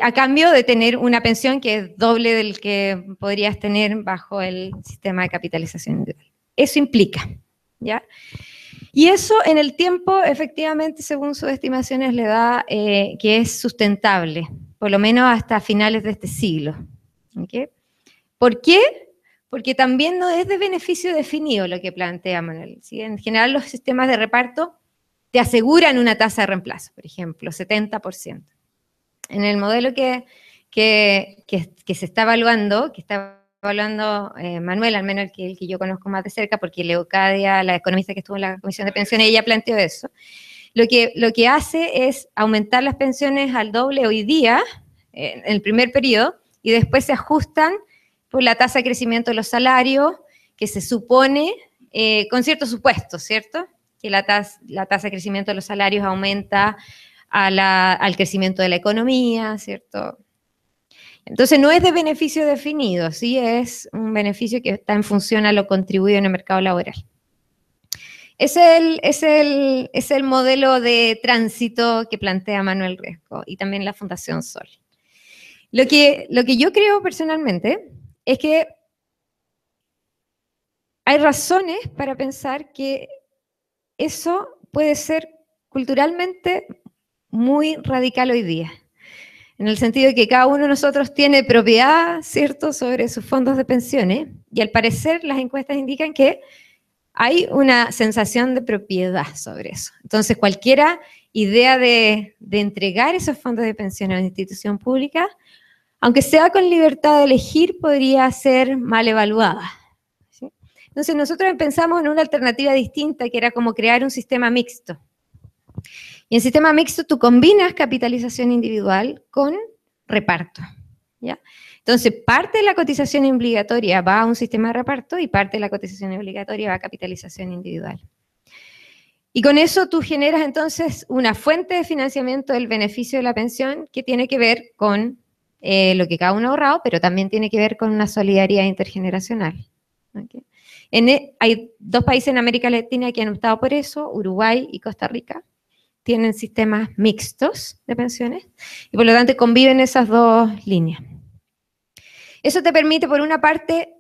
a cambio de tener una pensión que es doble del que podrías tener bajo el sistema de capitalización individual. Eso implica, ¿ya? Y eso en el tiempo, efectivamente, según sus estimaciones, le da que es sustentable, por lo menos hasta finales de este siglo. ¿Okay? ¿Por qué? Porque también no es de beneficio definido lo que plantea Manuel. ¿Sí? En general, los sistemas de reparto te aseguran una tasa de reemplazo, por ejemplo, 70%. En el modelo que se está evaluando, Manuel, al menos el que yo conozco más de cerca, porque Leocadia, la economista que estuvo en la Comisión de Pensiones, ella planteó eso. Lo que hace es aumentar las pensiones al doble hoy día, en el primer periodo, y después se ajustan por la tasa de crecimiento de los salarios, que se supone, con ciertos supuestos, ¿cierto? Que la tasa de crecimiento de los salarios aumenta al crecimiento de la economía, ¿cierto? Entonces no es de beneficio definido, sí es un beneficio que está en función a lo contribuido en el mercado laboral. Es el modelo de tránsito que plantea Manuel Riesco y también la Fundación Sol. Lo que yo creo personalmente es que hay razones para pensar que eso puede ser culturalmente muy radical hoy día, en el sentido de que cada uno de nosotros tiene propiedad, ¿cierto?, sobre sus fondos de pensiones, y al parecer las encuestas indican que hay una sensación de propiedad sobre eso. Entonces, cualquier idea de entregar esos fondos de pensión a una institución pública, aunque sea con libertad de elegir, podría ser mal evaluada. ¿Sí? Entonces, nosotros pensamos en una alternativa distinta, que era como crear un sistema mixto. Y en sistema mixto tú combinas capitalización individual con reparto, ¿ya? Entonces, parte de la cotización obligatoria va a un sistema de reparto y parte de la cotización obligatoria va a capitalización individual. Y con eso tú generas entonces una fuente de financiamiento del beneficio de la pensión que tiene que ver con lo que cada uno ha ahorrado, pero también tiene que ver con una solidaridad intergeneracional. ¿Okay? Hay 2 países en América Latina que han optado por eso, Uruguay y Costa Rica. Tienen sistemas mixtos de pensiones y por lo tanto conviven esas 2 líneas. Eso te permite, por una parte,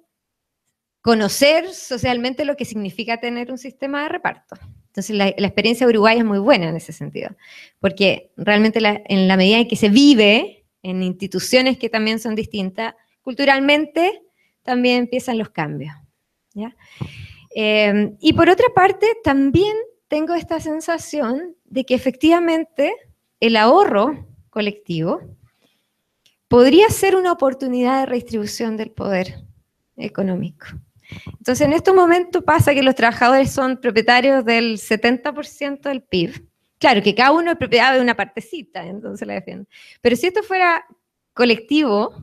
conocer socialmente lo que significa tener un sistema de reparto. Entonces, la experiencia de Uruguay es muy buena en ese sentido, porque realmente en la medida en que se vive en instituciones que también son distintas, culturalmente también empiezan los cambios, ¿ya? Y por otra parte, también tengo esta sensación de que efectivamente el ahorro colectivo podría ser una oportunidad de redistribución del poder económico. Entonces, en estos momentos pasa que los trabajadores son propietarios del 70% del PIB. Claro, que cada uno es propietario de una partecita, entonces la defiendo. Pero si esto fuera colectivo,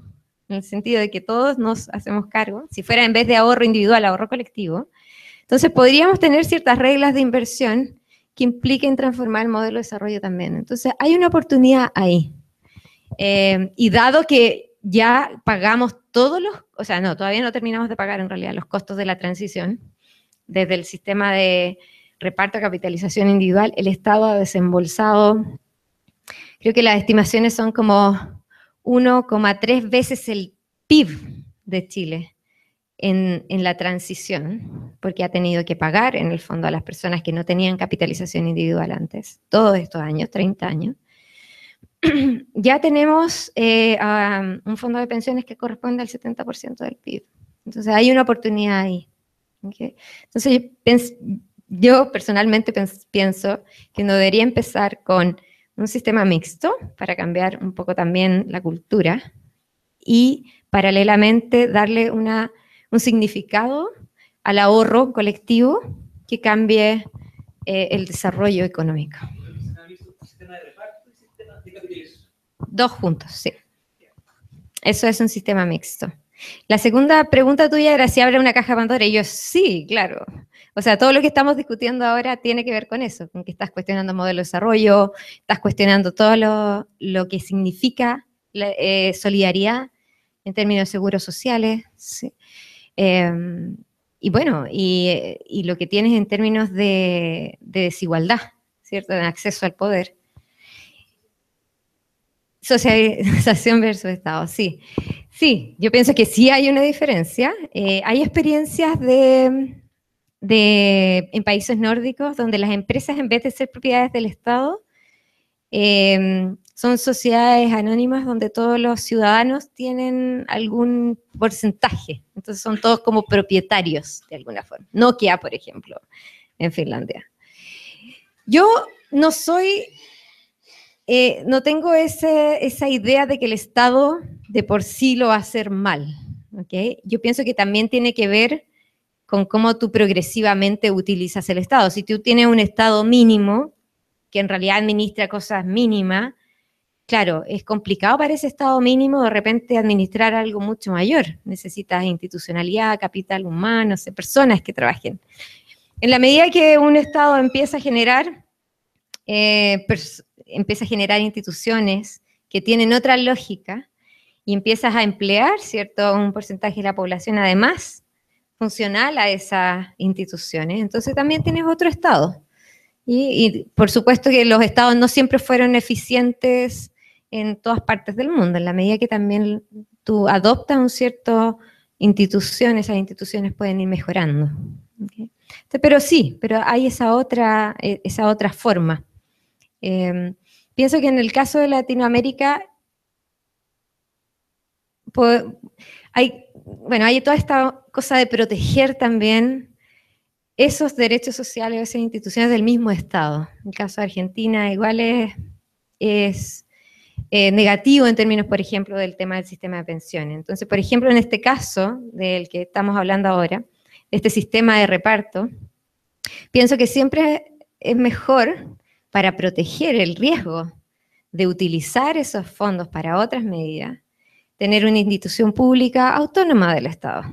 en el sentido de que todos nos hacemos cargo, si fuera en vez de ahorro individual, ahorro colectivo, entonces podríamos tener ciertas reglas de inversión que impliquen transformar el modelo de desarrollo también. Entonces, hay una oportunidad ahí. Y dado que ya pagamos o sea, no, todavía no terminamos de pagar en realidad los costos de la transición, desde el sistema de reparto de capitalización individual, el Estado ha desembolsado, creo que las estimaciones son como 1,3 veces el PIB de Chile en la transición, porque ha tenido que pagar en el fondo a las personas que no tenían capitalización individual antes, todos estos años, 30 años. Ya tenemos un fondo de pensiones que corresponde al 70% del PIB. Entonces hay una oportunidad ahí. ¿Okay? Entonces, yo personalmente pienso que uno debería empezar con un sistema mixto para cambiar un poco también la cultura y paralelamente darle un significado al ahorro colectivo que cambie el desarrollo económico. ¿Sistema de reparto y sistema de capitalización? Dos juntos, sí. Eso es un sistema mixto. La segunda pregunta tuya era si abre una caja de Pandora, y yo sí, claro. O sea, todo lo que estamos discutiendo ahora tiene que ver con eso, con que estás cuestionando modelo de desarrollo, estás cuestionando todo lo que significa la, solidaridad en términos de seguros sociales, sí. Y bueno, y lo que tienes en términos de desigualdad, ¿cierto? De acceso al poder. Socialización versus Estado, sí. Sí, yo pienso que sí hay una diferencia. Hay experiencias en países nórdicos donde las empresas, en vez de ser propiedades del Estado, son sociedades anónimas donde todos los ciudadanos tienen algún porcentaje. Entonces son todos como propietarios de alguna forma. Nokia, por ejemplo, en Finlandia. Yo no soy... no tengo esa idea de que el Estado de por sí lo va a hacer mal, ¿okay? Yo pienso que también tiene que ver con cómo tú progresivamente utilizas el Estado. Si tú tienes un Estado mínimo, que en realidad administra cosas mínimas, claro, es complicado para ese Estado mínimo de repente administrar algo mucho mayor. Necesitas institucionalidad, capital humano, personas que trabajen. En la medida que un Estado empieza a generar instituciones que tienen otra lógica y empiezas a emplear, ¿cierto?, un porcentaje de la población además funcional a esas instituciones, entonces también tienes otro Estado. Y por supuesto que los Estados no siempre fueron eficientes en todas partes del mundo, en la medida que también tú adoptas un cierto institución, esas instituciones pueden ir mejorando. ¿Okay? Pero sí, pero hay esa otra forma. Pienso que en el caso de Latinoamérica hay toda esta cosa de proteger también esos derechos sociales, esas instituciones del mismo Estado. En el caso de Argentina igual es negativo en términos, por ejemplo, del tema del sistema de pensiones. Entonces, por ejemplo, en este caso del que estamos hablando ahora, este sistema de reparto, pienso que siempre es mejor para proteger el riesgo de utilizar esos fondos para otras medidas, tener una institución pública autónoma del Estado,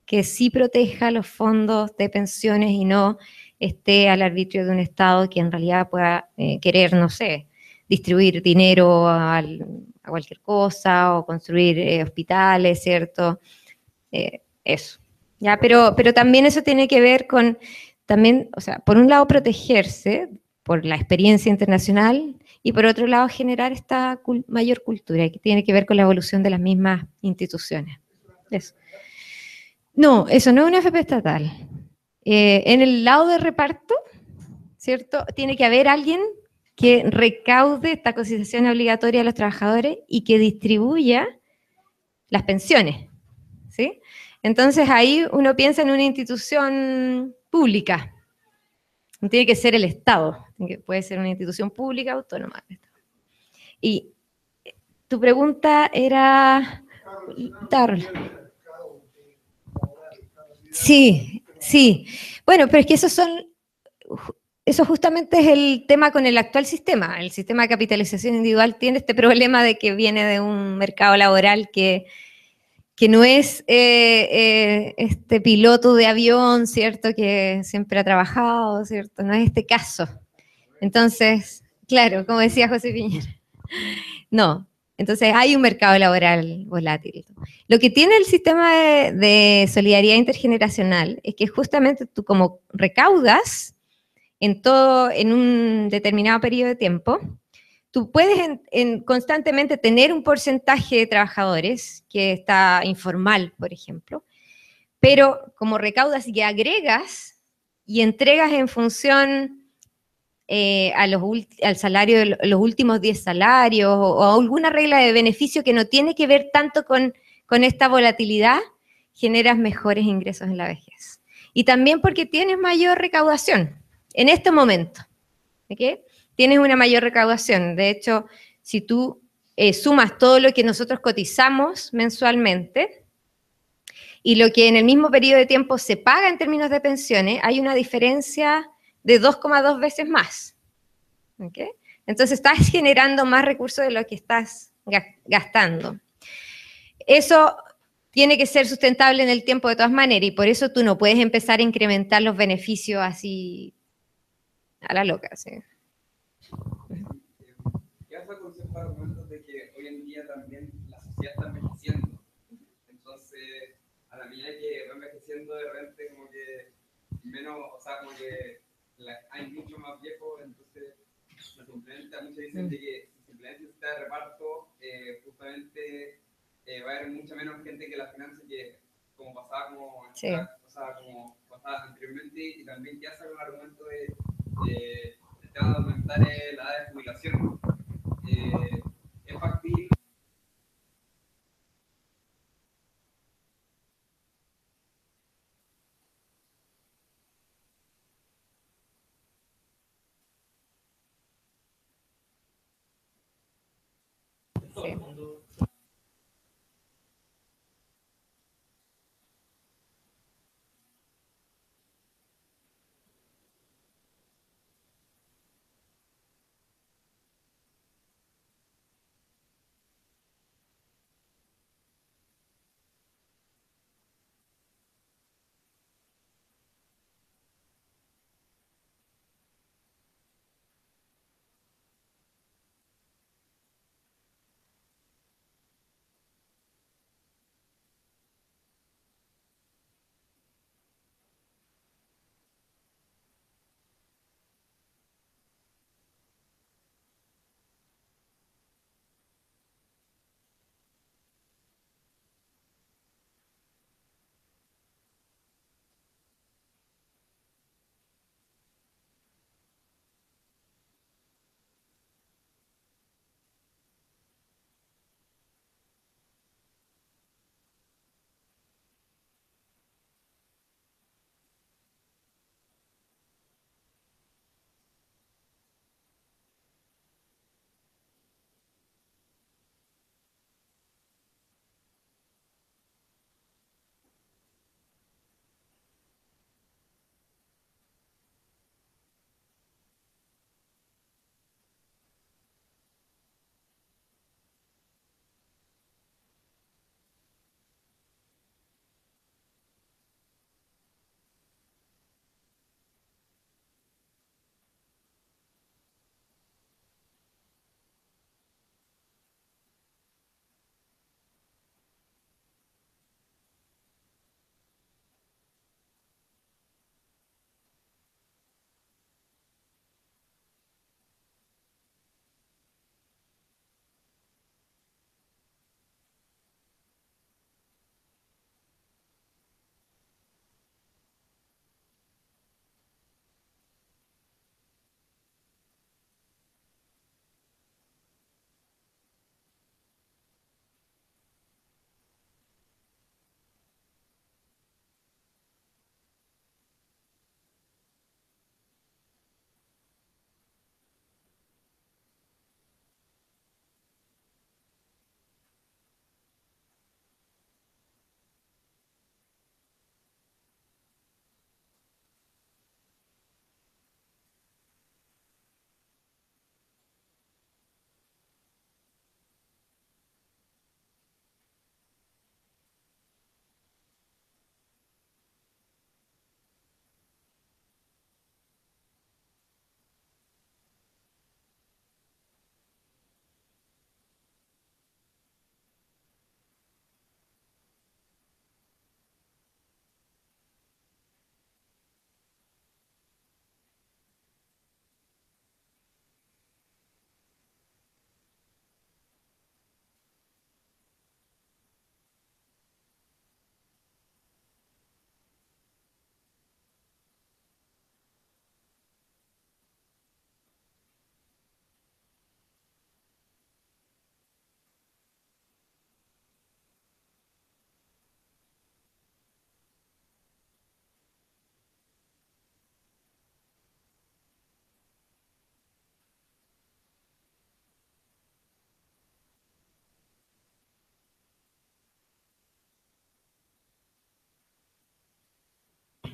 que sí proteja los fondos de pensiones y no esté al arbitrio de un Estado que en realidad pueda querer, no sé, distribuir dinero a cualquier cosa o construir hospitales, ¿cierto? Eso. ¿Ya? Pero también eso tiene que ver con, también, o sea, por un lado protegerse por la experiencia internacional y por otro lado generar esta mayor cultura que tiene que ver con la evolución de las mismas instituciones. Eso. No, eso no es una AFP estatal. En el lado de reparto, ¿cierto? Tiene que haber alguien que recaude esta cotización obligatoria a los trabajadores y que distribuya las pensiones, ¿sí? Entonces ahí uno piensa en una institución pública. No tiene que ser el Estado, puede ser una institución pública autónoma. Y tu pregunta era... Sí, sí. Bueno, pero es que eso justamente es el tema con el actual sistema. El sistema de capitalización individual tiene este problema de que viene de un mercado laboral que no es este piloto de avión, ¿cierto?, que siempre ha trabajado, ¿cierto? No es este caso. Entonces, claro, como decía José Piñera, no. Entonces hay un mercado laboral volátil. Lo que tiene el sistema de solidaridad intergeneracional es que justamente tú como recaudas en un determinado periodo de tiempo, tú puedes constantemente tener un porcentaje de trabajadores que está informal, por ejemplo, pero como recaudas y agregas y entregas en función al salario de los últimos 10 salarios o alguna regla de beneficio que no tiene que ver tanto con esta volatilidad, generas mejores ingresos en la vejez. y también porque tienes mayor recaudación en este momento. ¿Ok? Tienes una mayor recaudación. De hecho, si tú sumas todo lo que nosotros cotizamos mensualmente y lo que en el mismo periodo de tiempo se paga en términos de pensiones, hay una diferencia de 2,2 veces más. ¿Ok? Entonces estás generando más recursos de lo que estás gastando. Eso tiene que ser sustentable en el tiempo de todas maneras y por eso tú no puedes empezar a incrementar los beneficios así a la loca. ¿Sí? ¿Qué pasa con ciertos argumentos de que hoy en día también la sociedad está envejeciendo? Entonces, a la medida que va envejeciendo, de repente como que menos, o sea, como que hay mucho más viejos, entonces simplemente muchos dicen de que si simplemente se está de reparto, justamente va a haber mucha menos gente que la financie que como pasaba Sí. o sea, como pasaba anteriormente, y también que hace un argumento de el tema de aumentar la edad de jubilación. Es factible. Todo el mundo.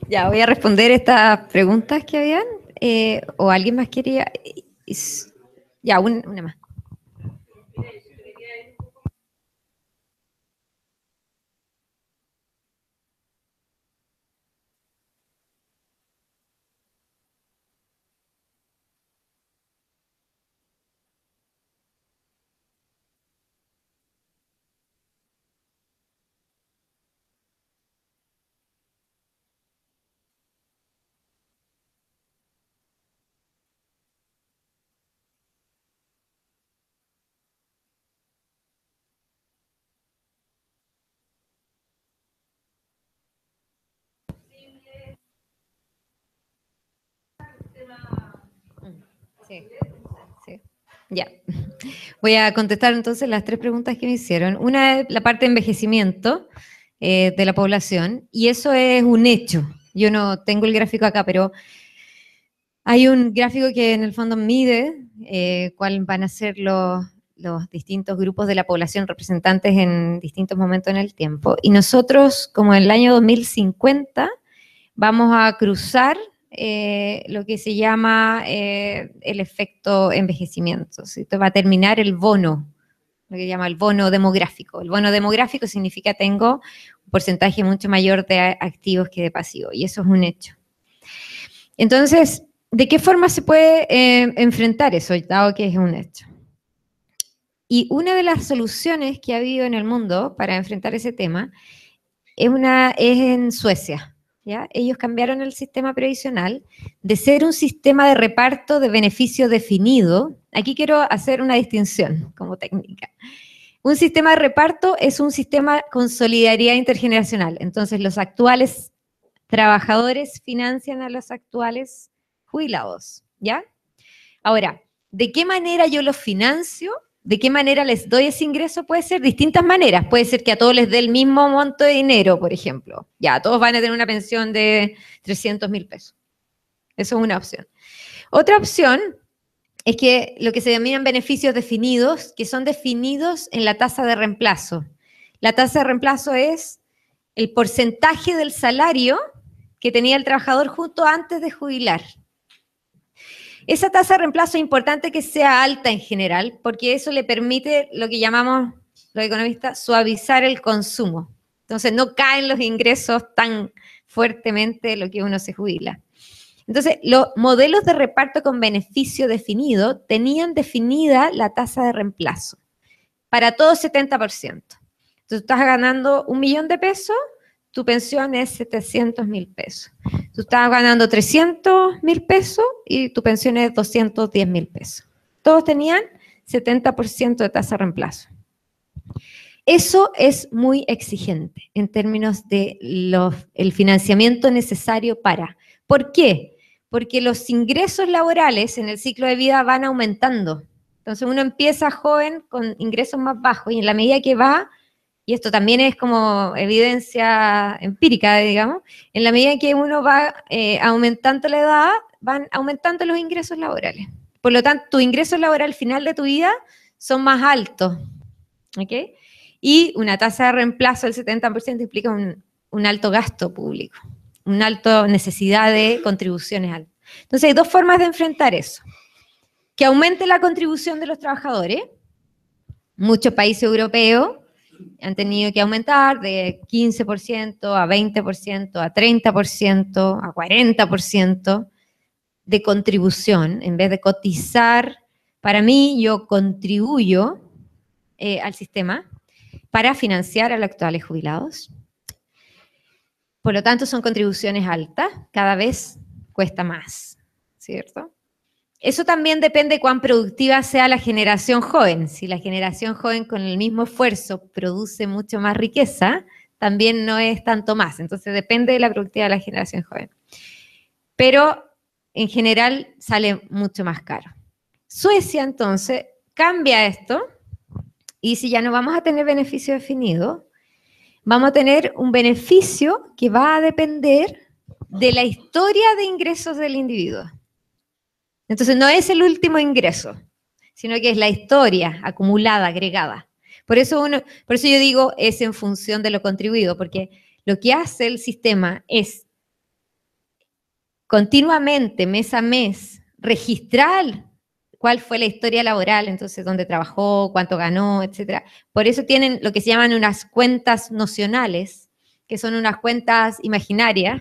Ya, voy a responder estas preguntas que habían. ¿O alguien más quería? Ya, una más. Sí, sí. Ya. Voy a contestar entonces las tres preguntas que me hicieron. Una es la parte de envejecimiento de la población, y eso es un hecho. Yo no tengo el gráfico acá, pero hay un gráfico que en el fondo mide cuáles van a ser los distintos grupos de la población representantes en distintos momentos en el tiempo. Y nosotros, como en el año 2050, vamos a cruzar lo que se llama el efecto envejecimiento. ¿Sí? Entonces va a terminar el bono, lo que se llama el bono demográfico. El bono demográfico significa tengo un porcentaje mucho mayor de activos que de pasivos, y eso es un hecho. Entonces, ¿de qué forma se puede enfrentar eso, dado que es un hecho? Y una de las soluciones que ha habido en el mundo para enfrentar ese tema es en Suecia. ¿Ya? Ellos cambiaron el sistema previsional de ser un sistema de reparto de beneficio definido. Aquí quiero hacer una distinción como técnica. Un sistema de reparto es un sistema con solidaridad intergeneracional. Entonces, los actuales trabajadores financian a los actuales jubilados, ¿ya? Ahora, ¿de qué manera yo los financio? ¿De qué manera les doy ese ingreso? Puede ser distintas maneras. Puede ser que a todos les dé el mismo monto de dinero, por ejemplo. Ya, todos van a tener una pensión de 300.000 pesos. Eso es una opción. Otra opción es que lo que se denominan beneficios definidos, que son definidos en la tasa de reemplazo. La tasa de reemplazo es el porcentaje del salario que tenía el trabajador justo antes de jubilar. Esa tasa de reemplazo es importante que sea alta en general, porque eso le permite lo que llamamos, los economistas, suavizar el consumo. Entonces no caen los ingresos tan fuertemente de lo que uno se jubila. Entonces, los modelos de reparto con beneficio definido tenían definida la tasa de reemplazo para todo 70%. Entonces, tú estás ganando 1.000.000 de pesos, tu pensión es 700.000 pesos. Tú estás ganando 300.000 pesos y tu pensión es 210.000 pesos. Todos tenían 70% de tasa de reemplazo. Eso es muy exigente en términos de el financiamiento necesario para. ¿Por qué? Porque los ingresos laborales en el ciclo de vida van aumentando. Entonces uno empieza joven con ingresos más bajos y en la medida que va, y esto también es como evidencia empírica, digamos, en la medida que uno va aumentando la edad, van aumentando los ingresos laborales. Por lo tanto, tu ingreso laboral al final de tu vida son más altos. ¿Ok? Y una tasa de reemplazo del 70% implica un alto gasto público, una alta necesidad de contribuciones altas. Entonces hay dos formas de enfrentar eso. Que aumente la contribución de los trabajadores. Muchos países europeos han tenido que aumentar de 15% a 20%, a 30%, a 40% de contribución. En vez de cotizar, para mí yo contribuyo al sistema para financiar a los actuales jubilados. Por lo tanto, son contribuciones altas, cada vez cuesta más, ¿cierto? Eso también depende de cuán productiva sea la generación joven. Si la generación joven con el mismo esfuerzo produce mucho más riqueza, también no es tanto más. Entonces depende de la productividad de la generación joven. Pero en general sale mucho más caro. Suecia entonces cambia esto y si ya no vamos a tener beneficio definido, vamos a tener un beneficio que va a depender de la historia de ingresos del individuo. Entonces no es el último ingreso, sino que es la historia acumulada, agregada. Por eso yo digo es en función de lo contribuido, porque lo que hace el sistema es continuamente, mes a mes, registrar cuál fue la historia laboral, entonces dónde trabajó, cuánto ganó, etc. Por eso tienen lo que se llaman unas cuentas nocionales, que son unas cuentas imaginarias,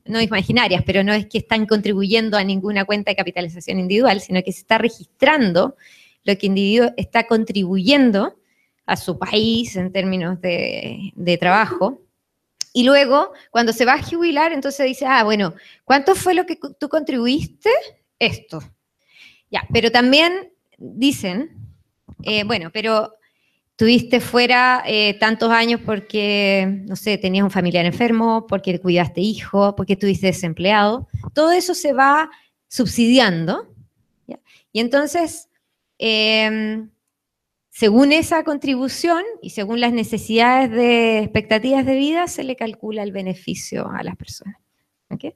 no imaginarias, pero no es que están contribuyendo a ninguna cuenta de capitalización individual, sino que se está registrando lo que el individuo está contribuyendo a su país en términos de trabajo. Y luego, cuando se va a jubilar, entonces dice, ah, bueno, ¿cuánto fue lo que tú contribuiste? Esto. Ya, pero también dicen, bueno, pero tuviste fuera tantos años porque, no sé, tenías un familiar enfermo, porque cuidaste hijo, porque estuviste desempleado. Todo eso se va subsidiando, ¿ya? Y entonces, según esa contribución y según las necesidades de expectativas de vida, se le calcula el beneficio a las personas. ¿Okay?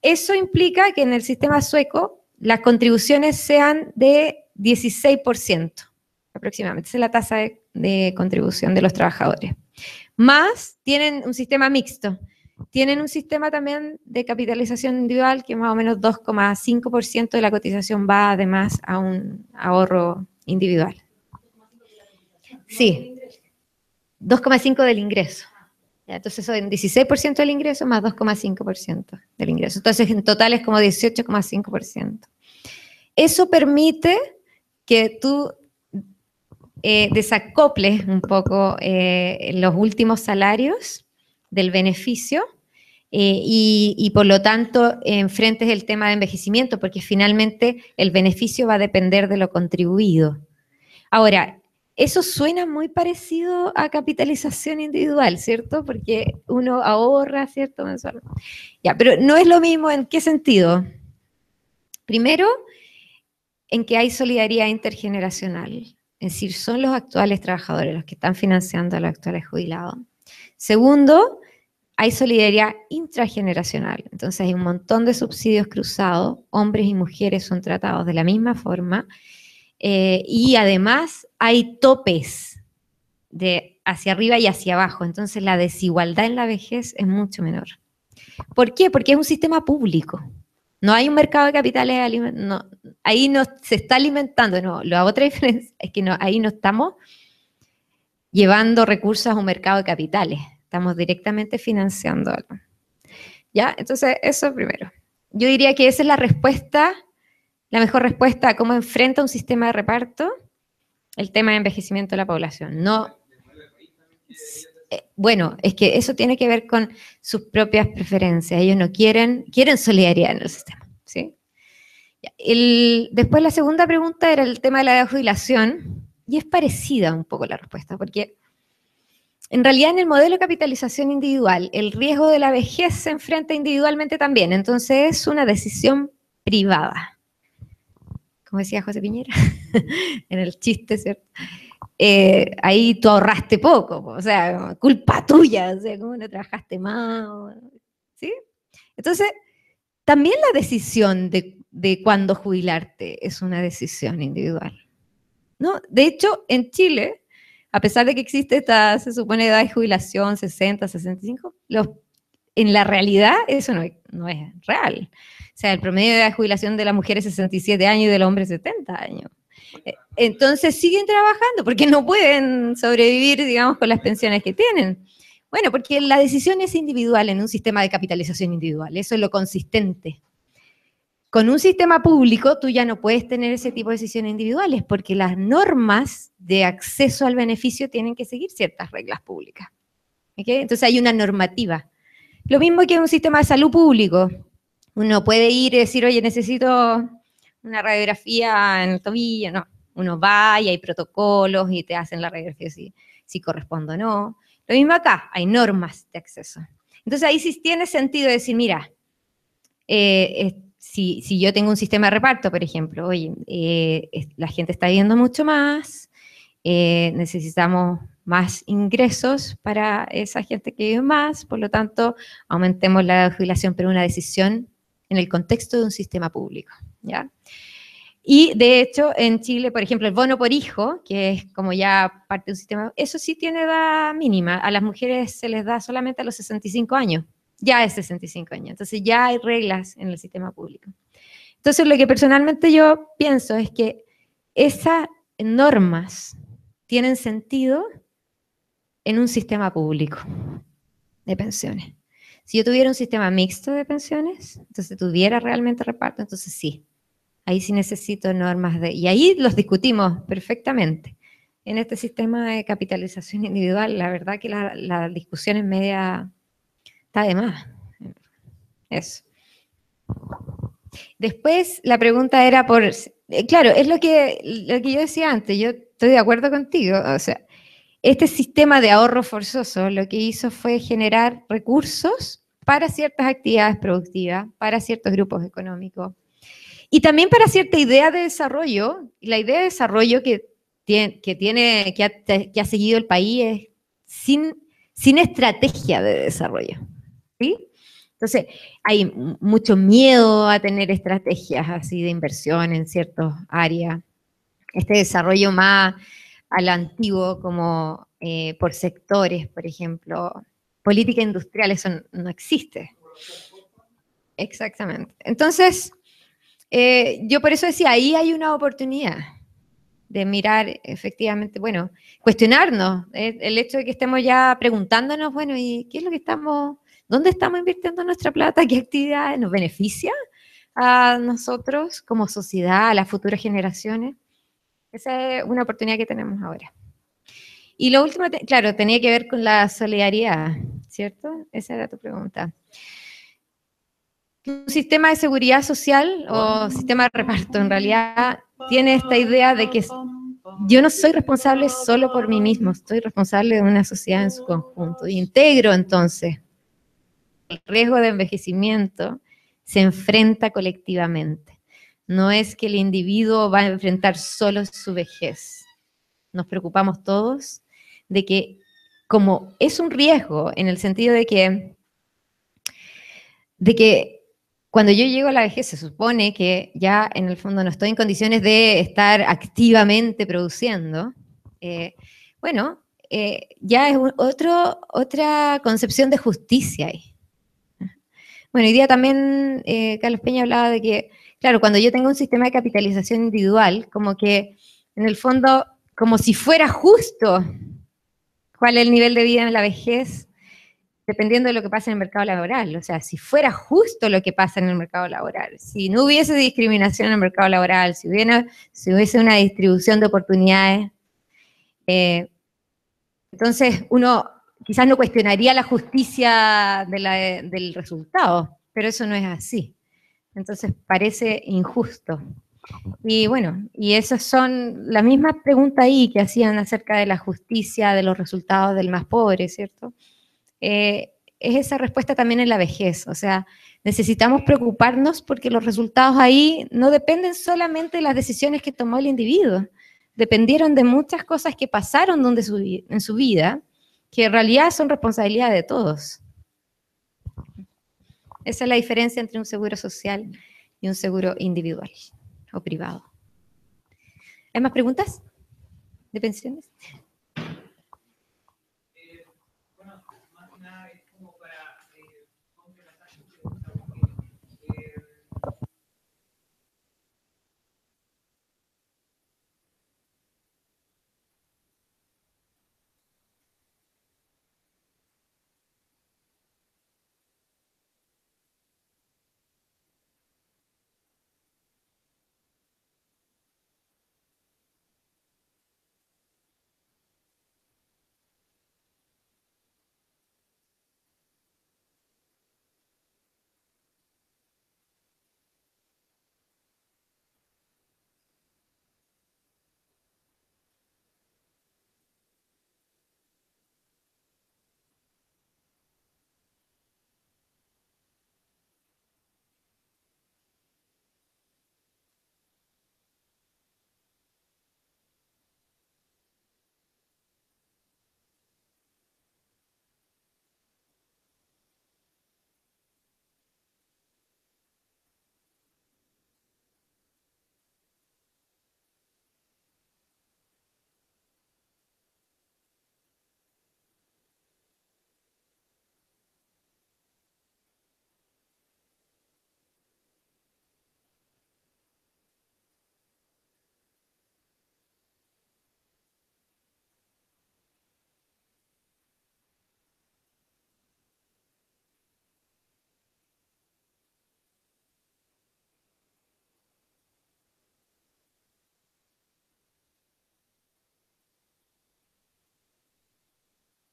Eso implica que en el sistema sueco las contribuciones sean de 16%, aproximadamente. Esa es la tasa de contribución de los trabajadores. Más tienen un sistema mixto. Tienen un sistema también de capitalización individual que más o menos 2,5% de la cotización va además a un ahorro individual. Sí, 2,5% del ingreso. Ya, entonces son 16% del ingreso más 2,5% del ingreso. Entonces en total es como 18,5%. Eso permite que tú desacoples un poco los últimos salarios del beneficio y por lo tanto enfrentes el tema de envejecimiento, porque finalmente el beneficio va a depender de lo contribuido. Ahora, eso suena muy parecido a capitalización individual, ¿cierto? Porque uno ahorra, ¿cierto? Mensual. Ya, pero no es lo mismo. ¿En qué sentido? Primero, en que hay solidaridad intergeneracional. Es decir, son los actuales trabajadores los que están financiando a los actuales jubilados. Segundo, hay solidaridad intrageneracional. Entonces hay un montón de subsidios cruzados. Hombres y mujeres son tratados de la misma forma. Y además hay topes de hacia arriba y hacia abajo, entonces la desigualdad en la vejez es mucho menor. ¿Por qué? Porque es un sistema público. No hay un mercado de capitales, no, ahí no se está alimentando, no. La otra diferencia es que no, ahí no estamos llevando recursos a un mercado de capitales, estamos directamente financiando algo. ¿Ya? Entonces, eso primero. Yo diría que esa es la respuesta. La mejor respuesta a cómo enfrenta un sistema de reparto el tema de envejecimiento de la población. No, bueno, es que eso tiene que ver con sus propias preferencias. Ellos no quieren solidaridad en el sistema, ¿sí? Después la segunda pregunta era el tema de la edad de jubilación, y es parecida un poco la respuesta, porque en realidad en el modelo de capitalización individual, el riesgo de la vejez se enfrenta individualmente también, entonces es una decisión privada. Como decía José Piñera, en el chiste, ¿cierto? Ahí tú ahorraste poco, o sea, culpa tuya, o sea, cómo no trabajaste más, ¿sí? Entonces, también la decisión de cuándo jubilarte es una decisión individual, ¿no? De hecho, en Chile, a pesar de que existe esta, se supone, edad de jubilación, 60, 65, en la realidad eso no es real. O sea, el promedio de edad de jubilación de la mujer es 67 años y del hombre 70 años. Entonces siguen trabajando porque no pueden sobrevivir, digamos, con las pensiones que tienen. Bueno, porque la decisión es individual en un sistema de capitalización individual, eso es lo consistente. Con un sistema público tú ya no puedes tener ese tipo de decisiones individuales porque las normas de acceso al beneficio tienen que seguir ciertas reglas públicas. ¿Okay? Entonces hay una normativa. Lo mismo que en un sistema de salud público. Uno puede ir y decir, oye, necesito una radiografía en el tobillo. No, uno va y hay protocolos y te hacen la radiografía si corresponde o no. Lo mismo acá, hay normas de acceso. Entonces ahí sí tiene sentido decir, mira, si yo tengo un sistema de reparto, por ejemplo, oye, la gente está viviendo mucho más, necesitamos más ingresos para esa gente que vive más, por lo tanto, aumentemos la jubilación, pero una decisión en el contexto de un sistema público, ¿ya? Y, de hecho, en Chile, por ejemplo, el bono por hijo, que es como ya parte de un sistema, eso sí tiene edad mínima. A las mujeres se les da solamente a los 65 años. ya es 65 años. Entonces ya hay reglas en el sistema público. Entonces lo que personalmente yo pienso es que esas normas tienen sentido en un sistema público de pensiones. Si yo tuviera un sistema mixto de pensiones, entonces tuviera realmente reparto, entonces sí, ahí sí necesito normas y ahí los discutimos perfectamente. En este sistema de capitalización individual, la verdad que la discusión es media, está de más. Eso. Después la pregunta era claro, es lo que yo decía antes, yo estoy de acuerdo contigo, o sea, este sistema de ahorro forzoso lo que hizo fue generar recursos para ciertas actividades productivas, para ciertos grupos económicos, y también para cierta idea de desarrollo. La idea de desarrollo que ha seguido el país es sin estrategia de desarrollo, ¿sí? Entonces, hay mucho miedo a tener estrategias así de inversión en ciertas áreas. Este desarrollo más a lo antiguo, como por sectores, por ejemplo, política industrial, eso no existe. Exactamente. Entonces, yo por eso decía, ahí hay una oportunidad de mirar efectivamente, bueno, cuestionarnos el hecho de que estemos ya preguntándonos, bueno, ¿y qué es lo que dónde estamos invirtiendo nuestra plata? ¿Qué actividades nos beneficia a nosotros como sociedad, a las futuras generaciones? Esa es una oportunidad que tenemos ahora. Y lo último, claro, tenía que ver con la solidaridad, ¿cierto? Esa era tu pregunta. Un sistema de seguridad social o sistema de reparto en realidad tiene esta idea de que yo no soy responsable solo por mí mismo, soy responsable de una sociedad en su conjunto. Y integro entonces el riesgo de envejecimiento se enfrenta colectivamente. No es que el individuo va a enfrentar solo su vejez. Nos preocupamos todos de que, como es un riesgo en el sentido de que cuando yo llego a la vejez se supone que ya en el fondo no estoy en condiciones de estar activamente produciendo, bueno, ya es otra concepción de justicia ahí. Bueno, hoy día también Carlos Peña hablaba de que, claro, cuando yo tengo un sistema de capitalización individual, como que en el fondo, como si fuera justo cuál es el nivel de vida en la vejez, dependiendo de lo que pasa en el mercado laboral. O sea, si fuera justo lo que pasa en el mercado laboral, si no hubiese discriminación en el mercado laboral, si hubiese una distribución de oportunidades, entonces uno quizás no cuestionaría la justicia del resultado, pero eso no es así. Entonces parece injusto. Y bueno, y esas son las mismas preguntas ahí que hacían acerca de la justicia, de los resultados del más pobre, ¿cierto? Es esa respuesta también en la vejez. O sea, necesitamos preocuparnos porque los resultados ahí no dependen solamente de las decisiones que tomó el individuo, dependieron de muchas cosas que pasaron en su vida, que en realidad son responsabilidad de todos. Esa es la diferencia entre un seguro social y un seguro individual o privado. ¿Hay más preguntas de pensiones? Bueno, más que nada es como para complementar tu pregunta, porque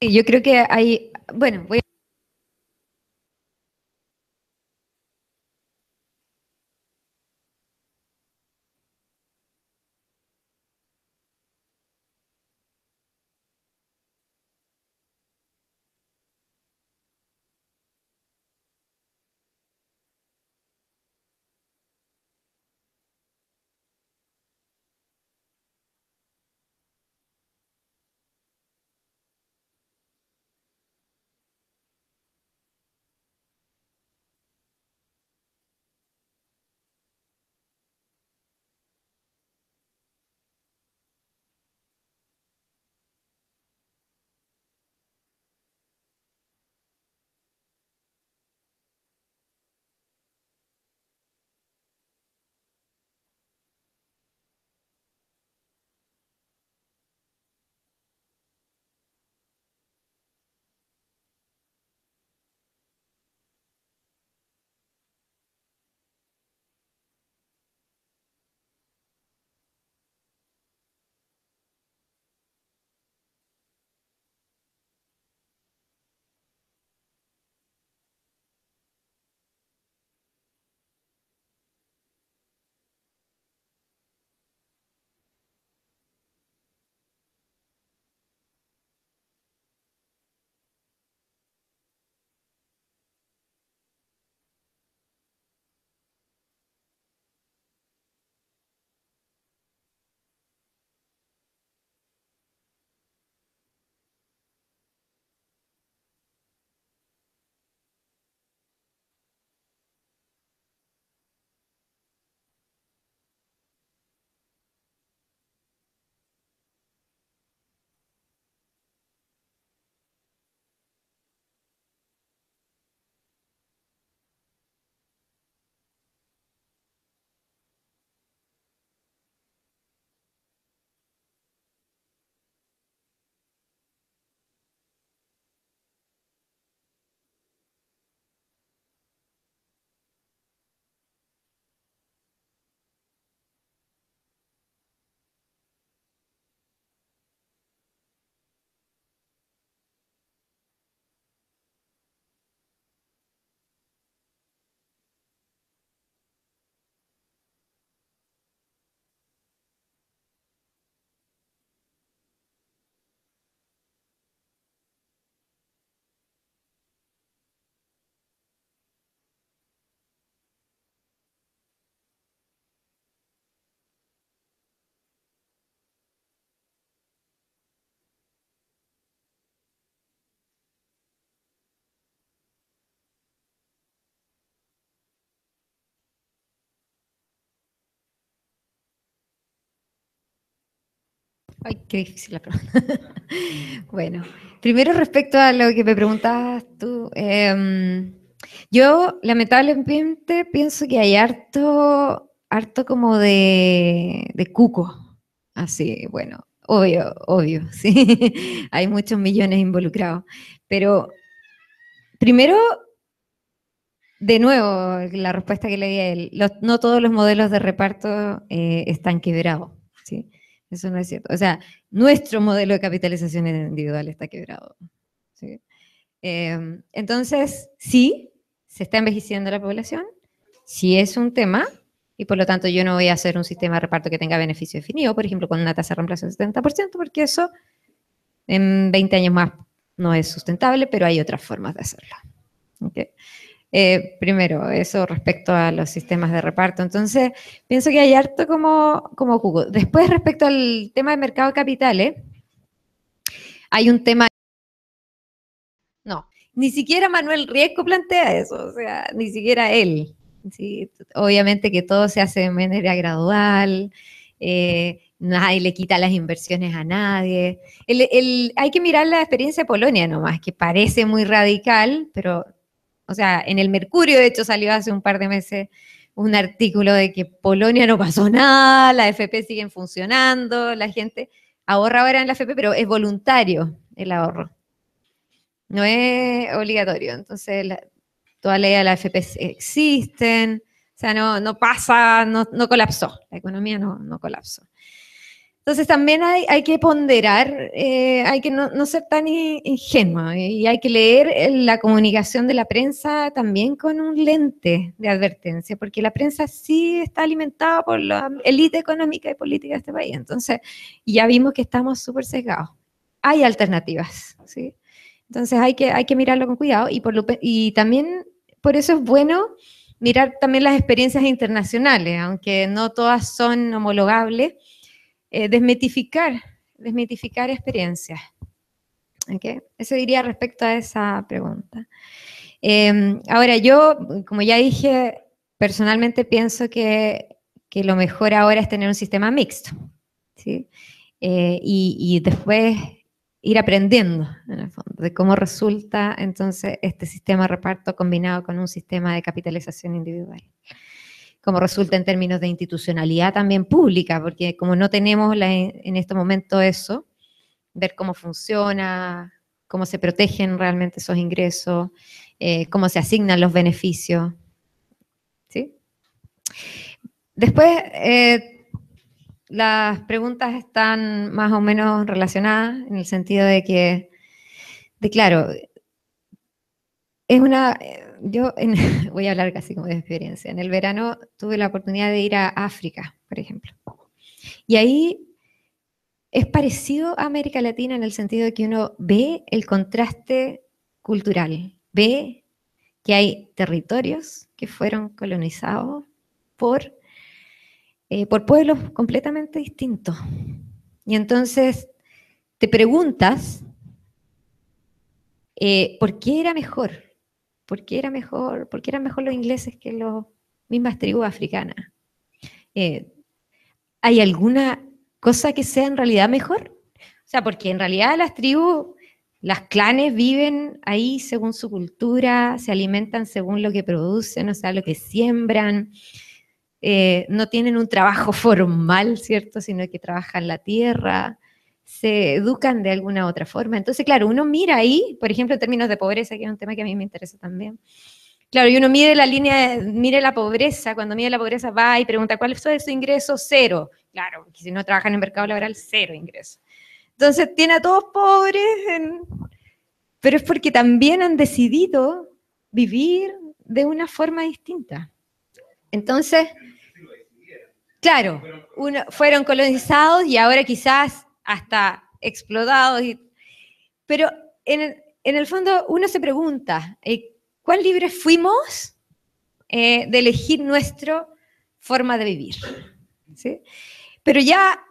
Sí, yo creo que hay, bueno, voy Ay, qué difícil la pregunta. Bueno, primero respecto a lo que me preguntabas tú, yo lamentablemente pienso que hay harto como de cuco, así, bueno, obvio, sí, hay muchos millones involucrados, pero primero, de nuevo, la respuesta que le di a él, no todos los modelos de reparto están quebrados, ¿sí? Eso no es cierto. O sea, nuestro modelo de capitalización individual está quebrado, ¿sí? Entonces, sí, se está envejeciendo la población, sí es un tema, y por lo tanto yo no voy a hacer un sistema de reparto que tenga beneficio definido, por ejemplo, con una tasa de reemplazo del 70%, porque eso en 20 años más no es sustentable, pero hay otras formas de hacerlo. ¿Okay? Primero, eso respecto a los sistemas de reparto. Entonces, pienso que hay harto como jugo. Después, respecto al tema del mercado de capitales, hay un tema. No, ni siquiera Manuel Riesco plantea eso, o sea, ni siquiera él. Sí, obviamente que todo se hace de manera gradual, nadie le quita las inversiones a nadie. Hay que mirar la experiencia de Polonia nomás, que parece muy radical, pero, o sea, en el Mercurio, de hecho, salió hace un par de meses un artículo de que Polonia no pasó nada, las FP siguen funcionando, la gente ahorra ahora en la FP, pero es voluntario el ahorro. No es obligatorio. Entonces, toda ley de la AFP existen. O sea, no pasa, no colapsó. La economía no colapsó. Entonces también hay que ponderar, hay que no ser tan ingenuo y hay que leer la comunicación de la prensa también con un lente de advertencia, porque la prensa sí está alimentada por la élite económica y política de este país. Entonces, ya vimos que estamos súper sesgados. Hay alternativas, ¿sí? Entonces hay que mirarlo con cuidado y también por eso es bueno mirar también las experiencias internacionales, aunque no todas son homologables. Desmitificar experiencias. ¿Okay? Eso diría respecto a esa pregunta. Ahora, yo, como ya dije, personalmente pienso que lo mejor ahora es tener un sistema mixto, ¿sí? Y después ir aprendiendo, en el fondo, de cómo resulta entonces este sistema de reparto combinado con un sistema de capitalización individual. Como resulta en términos de institucionalidad también pública, porque como no tenemos en este momento eso, ver cómo funciona, cómo se protegen realmente esos ingresos, cómo se asignan los beneficios. ¿Sí? Después, las preguntas están más o menos relacionadas en el sentido de que, claro, es una... voy a hablar casi como de experiencia. En el verano tuve la oportunidad de ir a África, por ejemplo. Y ahí es parecido a América Latina en el sentido de que uno ve el contraste cultural, ve que hay territorios que fueron colonizados por pueblos completamente distintos. Y entonces te preguntas, ¿por qué era mejor? ¿Por qué eran mejor los ingleses que las mismas tribus africanas? ¿Hay alguna cosa que sea en realidad mejor? O sea, porque en realidad las tribus, las clanes viven ahí según su cultura, se alimentan según lo que producen, o sea, lo que siembran, no tienen un trabajo formal, ¿cierto? Sino que trabajan la tierra, se educan de alguna otra forma. Entonces, claro, uno mira ahí, por ejemplo, en términos de pobreza, que es un tema que a mí me interesa también. Claro, y uno mide la línea, mire la pobreza, cuando mide la pobreza va y pregunta, ¿cuál es su ingreso? Cero. Claro, porque si no trabajan en el mercado laboral, cero ingreso. Entonces tiene a todos pobres, pero es porque también han decidido vivir de una forma distinta. Entonces, claro, fueron colonizados y ahora quizás hasta explotados. Pero en el fondo uno se pregunta, ¿cuán libres fuimos de elegir nuestra forma de vivir? ¿Sí? Pero ya,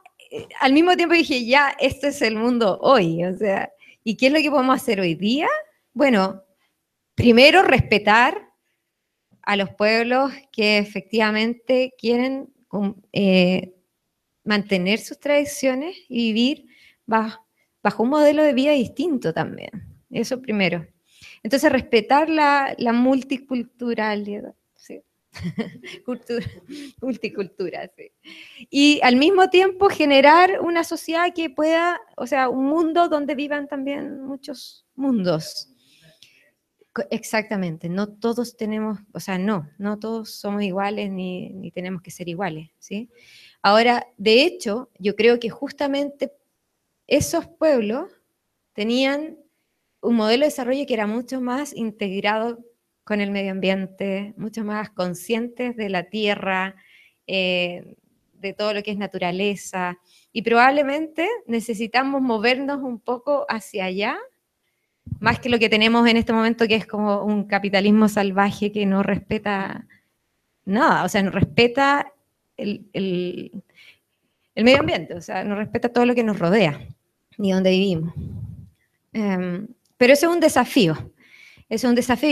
al mismo tiempo dije, ya, este es el mundo hoy, o sea, ¿y qué es lo que podemos hacer hoy día? Bueno, primero respetar a los pueblos que efectivamente quieren mantener sus tradiciones y vivir bajo un modelo de vida distinto también. Eso primero. Entonces, respetar la multiculturalidad. ¿Sí? Multicultura, sí. Y al mismo tiempo generar una sociedad que pueda, o sea, un mundo donde vivan también muchos mundos. Exactamente, no todos tenemos, o sea, no todos somos iguales ni tenemos que ser iguales, ¿sí? Ahora, de hecho, yo creo que justamente esos pueblos tenían un modelo de desarrollo que era mucho más integrado con el medio ambiente, mucho más conscientes de la tierra, de todo lo que es naturaleza, y probablemente necesitamos movernos un poco hacia allá, más que lo que tenemos en este momento, que es como un capitalismo salvaje que no respeta nada, o sea, no respeta el medio ambiente, o sea, no respeta todo lo que nos rodea, ni donde vivimos. Pero eso es un desafío,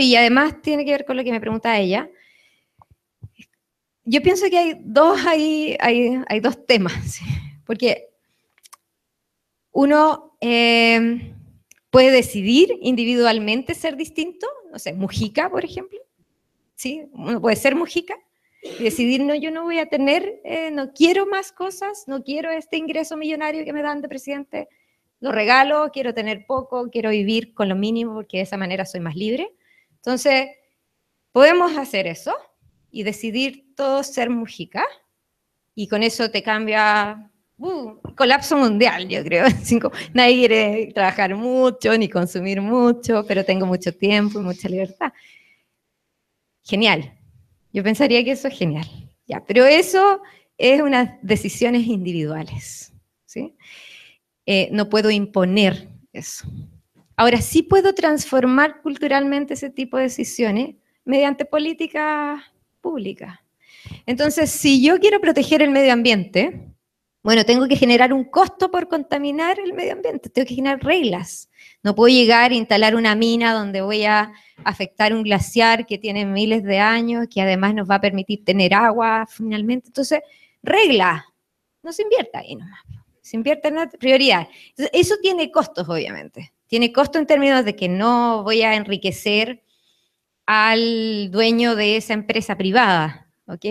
y además tiene que ver con lo que me pregunta ella. Yo pienso que hay dos temas, ¿sí? Porque uno puede decidir individualmente ser distinto, no sé, Mujica, por ejemplo, ¿sí? Uno puede ser Mujica y decidir, no, yo no voy a tener, no quiero más cosas, no quiero este ingreso millonario que me dan de presidente, lo regalo, quiero tener poco, quiero vivir con lo mínimo porque de esa manera soy más libre. Entonces, podemos hacer eso y decidir todos ser Mujica, y con eso te cambia colapso mundial, yo creo. Nadie quiere trabajar mucho ni consumir mucho, pero tengo mucho tiempo y mucha libertad. Genial. Yo pensaría que eso es genial. Ya, pero eso es unas decisiones individuales, ¿sí? No puedo imponer eso. Ahora, sí puedo transformar culturalmente ese tipo de decisiones mediante políticas públicas. Entonces, si yo quiero proteger el medio ambiente, bueno, tengo que generar un costo por contaminar el medio ambiente, tengo que generar reglas. No puedo llegar a instalar una mina donde voy a afectar un glaciar que tiene miles de años, que además nos va a permitir tener agua finalmente. Entonces, regla, no se invierta ahí nomás, se invierte en la prioridad. Entonces, eso tiene costos, obviamente. Tiene costo en términos de que no voy a enriquecer al dueño de esa empresa privada, ¿ok?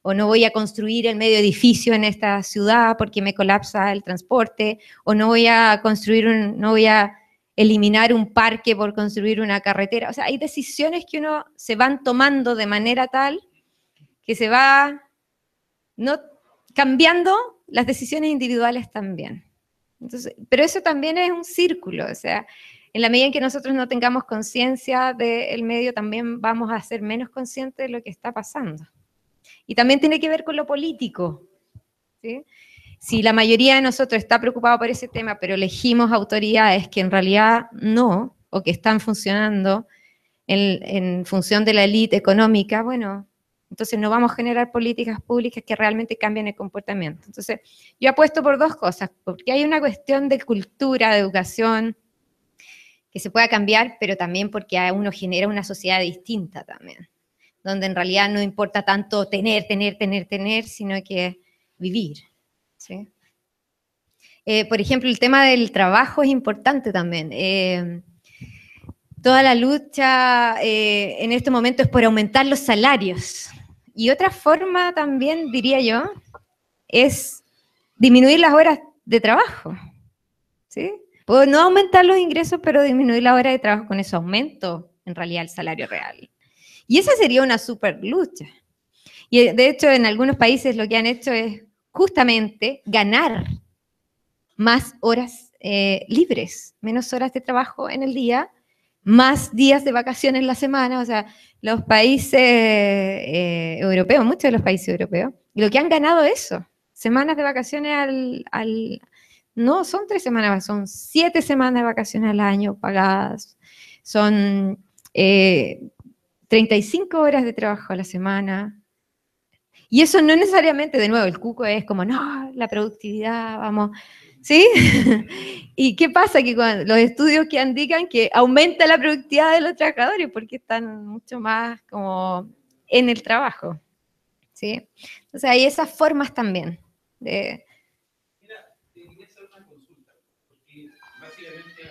O no voy a construir el medio edificio en esta ciudad porque me colapsa el transporte, o no voy a no voy a eliminar un parque por construir una carretera. O sea, hay decisiones que uno se van tomando de manera tal que se va no cambiando las decisiones individuales también. Entonces, pero eso también es un círculo, o sea, en la medida en que nosotros no tengamos conciencia del medio, también vamos a ser menos conscientes de lo que está pasando. Y también tiene que ver con lo político, ¿sí? Si la mayoría de nosotros está preocupado por ese tema, pero elegimos autoridades que en realidad no, o que están funcionando en función de la élite económica, bueno, entonces no vamos a generar políticas públicas que realmente cambien el comportamiento. Entonces, yo apuesto por dos cosas, porque hay una cuestión de cultura, de educación, que se pueda cambiar, pero también porque uno genera una sociedad distinta también, donde en realidad no importa tanto tener, sino que vivir, ¿sí? Por ejemplo, el tema del trabajo es importante también. Toda la lucha en este momento es por aumentar los salarios. Y otra forma también, diría yo, es disminuir las horas de trabajo, ¿sí? Puedo no aumentar los ingresos, pero disminuir la hora de trabajo, con eso aumento en realidad el salario real. Y esa sería una super lucha. Y de hecho en algunos países lo que han hecho es justamente ganar más horas libres, menos horas de trabajo en el día, más días de vacaciones en la semana. O sea, los países europeos, muchos de los países europeos, lo que han ganado es eso, semanas de vacaciones no son 3 semanas, son 7 semanas de vacaciones al año pagadas, son 35 horas de trabajo a la semana. Y eso no necesariamente, de nuevo, el cuco es como, no, la productividad, vamos, ¿sí? ¿Y qué pasa? Que los estudios que indican que aumenta la productividad de los trabajadores porque están mucho más como en el trabajo, ¿sí? Entonces hay esas formas también de... Mira, te quería hacer una consulta, porque básicamente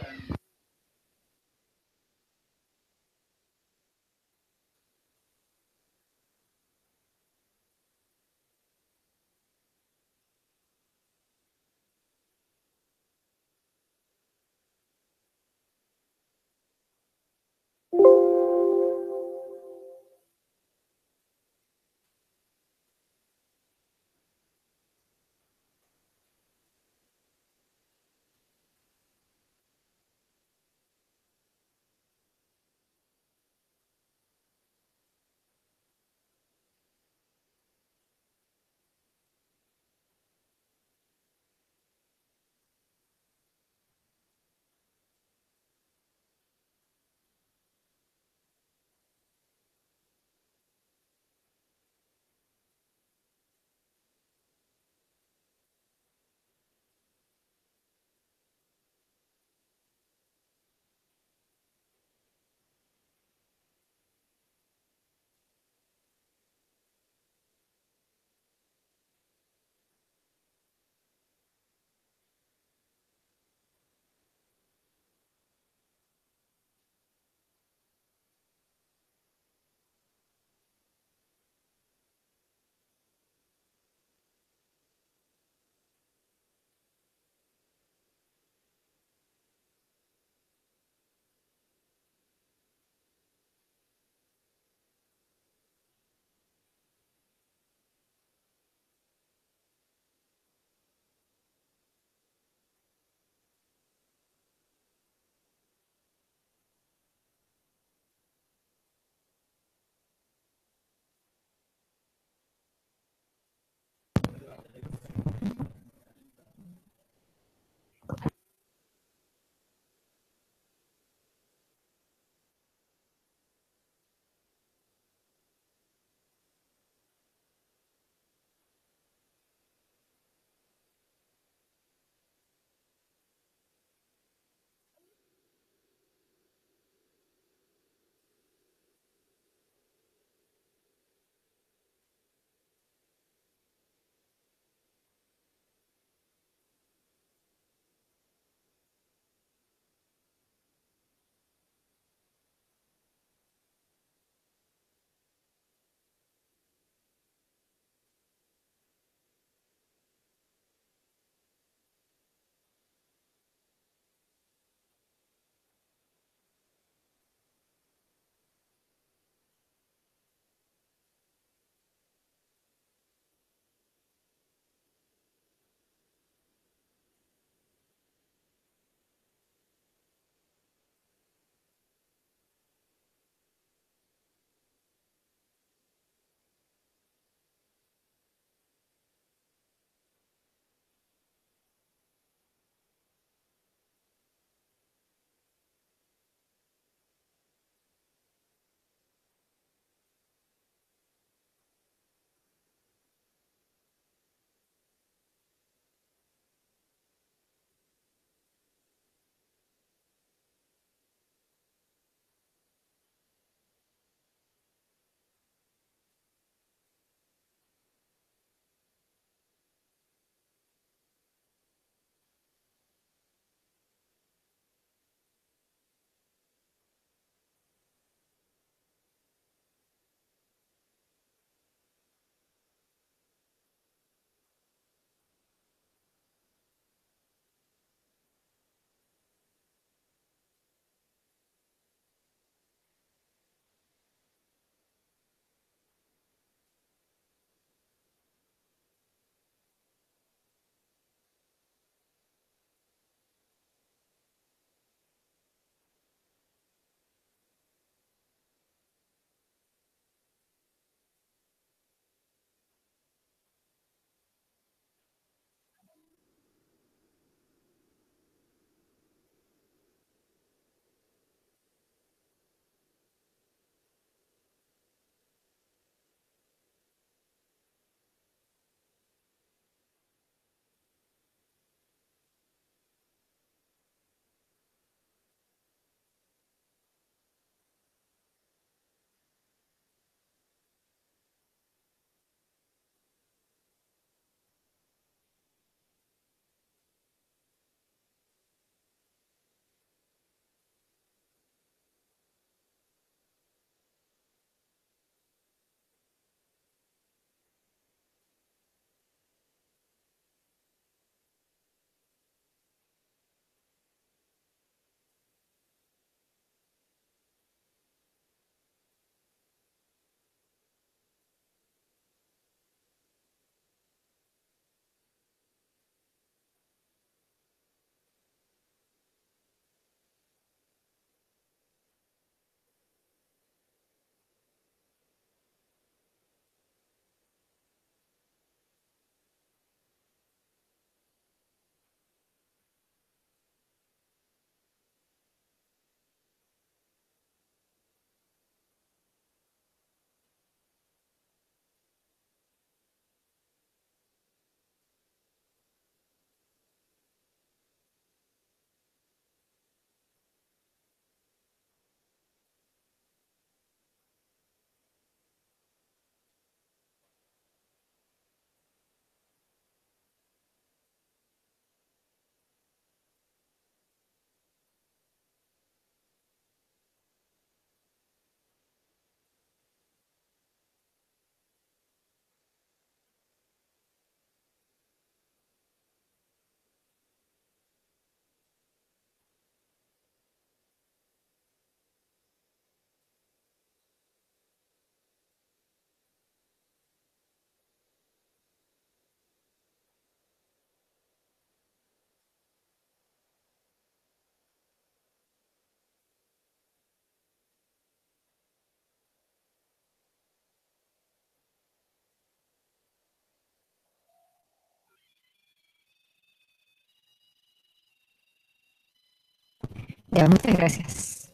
Ya, muchas gracias.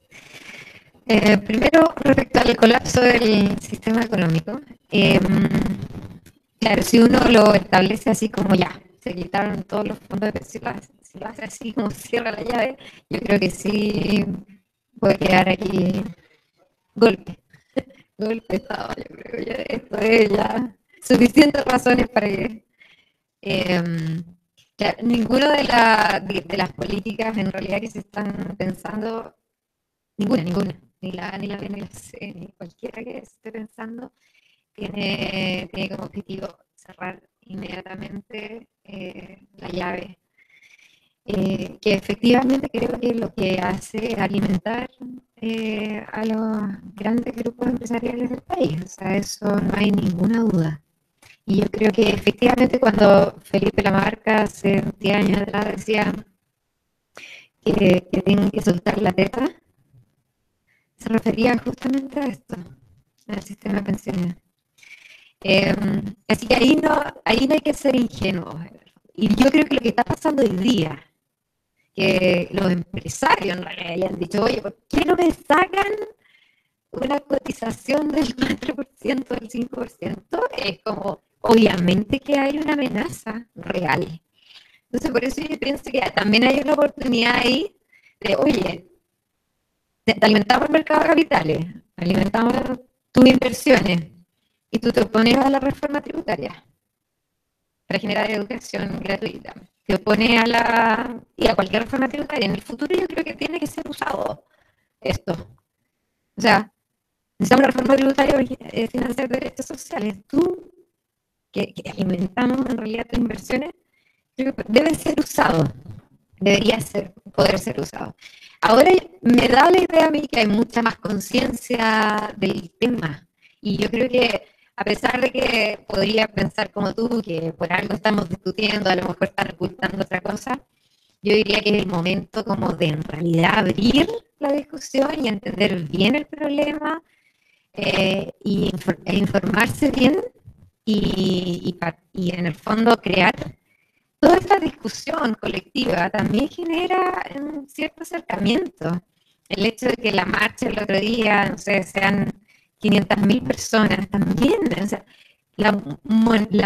Primero, respecto al colapso del sistema económico, claro, si uno lo establece así como ya, se quitaron todos los fondos de pensión, si lo hace así como cierra la llave, yo creo que sí puede quedar aquí golpe, golpe de Estado, yo creo que esto es ya suficientes razones para que claro, ninguna de las políticas en realidad que se están pensando, ninguna, ni la B, ni la C, ni cualquiera que se esté pensando, tiene como objetivo cerrar inmediatamente la llave, que efectivamente creo que lo que hace es alimentar a los grandes grupos empresariales del país, o sea, eso no hay ninguna duda. Y yo creo que efectivamente cuando Felipe Lamarca hace 10 años atrás decía que tienen que soltar la teta, se refería justamente a esto, al sistema de pensiones. Así que ahí no hay que ser ingenuos. Y yo creo que lo que está pasando hoy día, que los empresarios en realidad hayan dicho, oye, ¿por qué no me sacan una cotización del 4%, del 5%? Es como, obviamente que hay una amenaza real. Entonces, por eso yo pienso que también hay una oportunidad ahí de, oye, alimentamos el mercado de capitales, alimentamos tus inversiones, y tú te opones a la reforma tributaria para generar educación gratuita. Te opones y a cualquier reforma tributaria. En el futuro yo creo que tiene que ser usado esto. O sea, necesitamos una reforma tributaria para financiar derechos sociales. Tú, que alimentamos en realidad tus inversiones, creo que debe ser usado. Debería poder ser usado. Ahora me da la idea a mí que hay mucha más conciencia del tema. Y yo creo que a pesar de que podría pensar como tú, que por algo estamos discutiendo, a lo mejor están ocultando otra cosa, yo diría que es el momento como de en realidad abrir la discusión y entender bien el problema e informarse bien y en el fondo crear toda esta discusión colectiva también genera un cierto acercamiento. El hecho de que la marcha el otro día, no sé, sean 500.000 personas también, o sea, la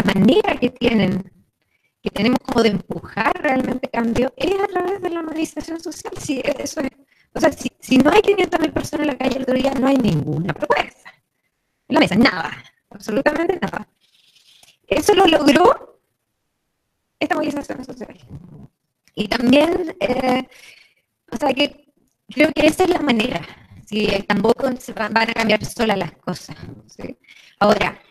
manera que tenemos como de empujar realmente cambio es a través de la movilización social. Sí, eso es, o sea, si no hay 500.000 personas en la calle el otro día, no hay ninguna propuesta. En la mesa, nada, absolutamente nada. Eso lo logró esta movilización social. Y también, o sea, que creo que esa es la manera. ¿Sí? Tampoco se van a cambiar solas las cosas. ¿Sí? Ahora,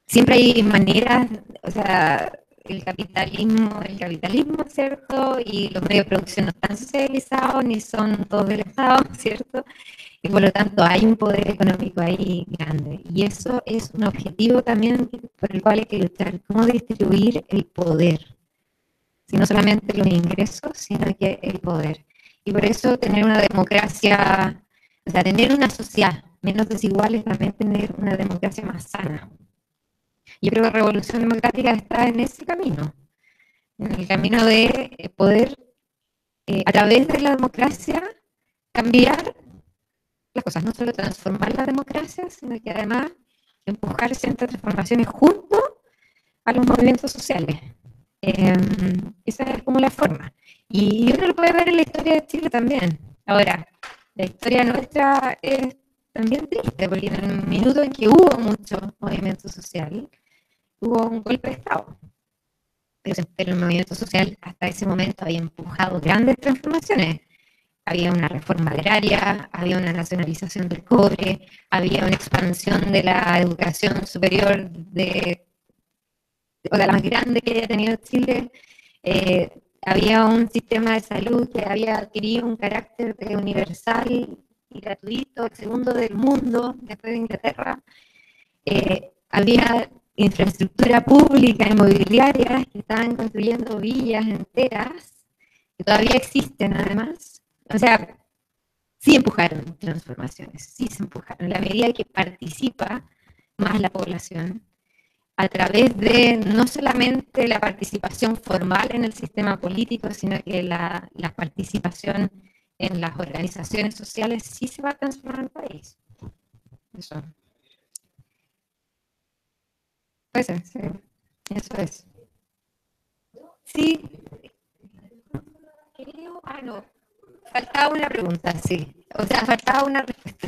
siempre hay maneras, o sea, el capitalismo, ¿cierto? Y los medios de producción no están socializados ni son todos del Estado, ¿cierto? Y por lo tanto hay un poder económico ahí grande. Y eso es un objetivo también por el cual hay que luchar, cómo distribuir el poder. Si no solamente los ingresos, sino que el poder. Y por eso tener una democracia, o sea, tener una sociedad menos desigual es también tener una democracia más sana. Yo creo que la revolución democrática está en ese camino, en el camino de poder, a través de la democracia, cambiar las cosas, no solo transformar la democracia, sino que además empujar ciertas transformaciones junto a los movimientos sociales. Esa es como la forma. Y uno lo puede ver en la historia de Chile también. Ahora, la historia nuestra es también triste, porque en el minuto en que hubo mucho movimiento social, hubo un golpe de Estado. Pero el movimiento social hasta ese momento había empujado grandes transformaciones. Había una reforma agraria, había una nacionalización del cobre, había una expansión de la educación superior o de la más grande que haya tenido Chile. Había un sistema de salud que había adquirido un carácter de universal y gratuito, el segundo del mundo después de Inglaterra. Había infraestructura pública, inmobiliaria, que estaban construyendo villas enteras, que todavía existen además. O sea, sí empujaron transformaciones, sí se empujaron. En la medida que participa más la población, a través de no solamente la participación formal en el sistema político, sino que la participación en las organizaciones sociales, sí se va a transformar el país. Eso. Puede ser, sí. Eso es. Sí. No. Faltaba una pregunta, sí. O sea, faltaba una respuesta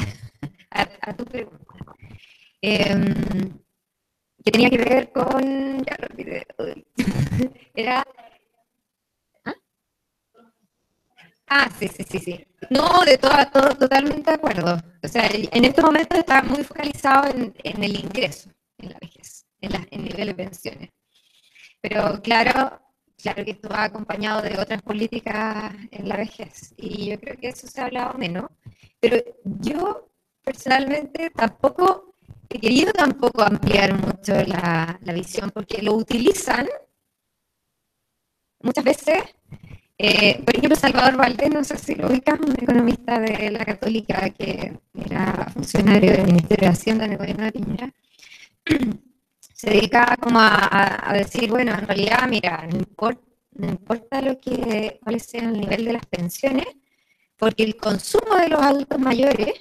a tu pregunta. Que tenía que ver con... Ya lo olvidé. Era... Sí. No, totalmente de acuerdo. O sea, en estos momentos está muy focalizado en el ingreso, en la vejez, en nivel de pensiones. Pero claro que esto va acompañado de otras políticas en la vejez. Y yo creo que eso se ha hablado menos. Pero yo personalmente tampoco he querido ampliar mucho la visión, porque lo utilizan muchas veces. Por ejemplo, Salvador Valdés, no sé si lo ubicas, un economista de la Católica que era funcionario del Ministerio de Hacienda en el gobierno de Piñera, se dedicaba como a decir, bueno, en realidad, mira, no importa cuál sea el nivel de las pensiones, porque el consumo de los adultos mayores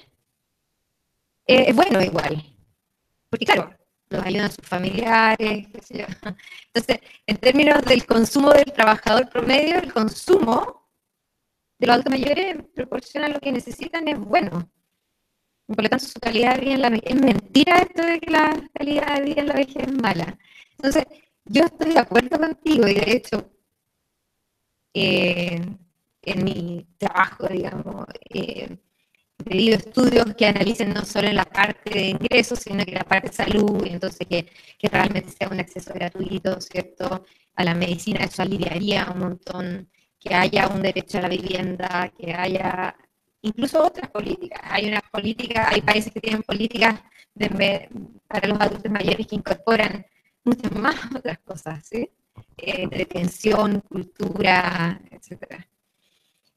es bueno igual. Porque claro, los ayudan sus familiares, qué sé yo. Entonces, en términos del consumo del trabajador promedio, el consumo de los adultos mayores en proporción a lo que necesitan es bueno. Por lo tanto, su calidad de vida en la vejez, es mentira esto de que la calidad de vida en la vejez es mala. Entonces, yo estoy de acuerdo contigo y de hecho, en mi trabajo, digamos, he pedido estudios que analicen no solo la parte de ingresos, sino que la parte de salud, y entonces que realmente sea un acceso gratuito, ¿cierto? A la medicina, eso aliviaría un montón, que haya un derecho a la vivienda, que haya incluso otras políticas. Hay países que tienen políticas para los adultos mayores que incorporan muchas más otras cosas, ¿sí? Detención, cultura, etcétera.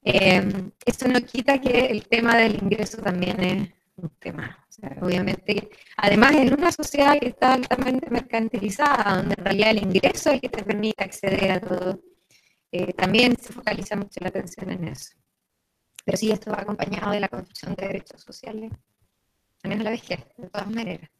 Eso no quita que el tema del ingreso también es un tema. O sea, obviamente, además en una sociedad que está altamente mercantilizada, donde en realidad el ingreso es el que te permite acceder a todo, también se focaliza mucho la atención en eso. Pero sí, esto va acompañado de la construcción de derechos sociales, al menos la vejez, de todas maneras.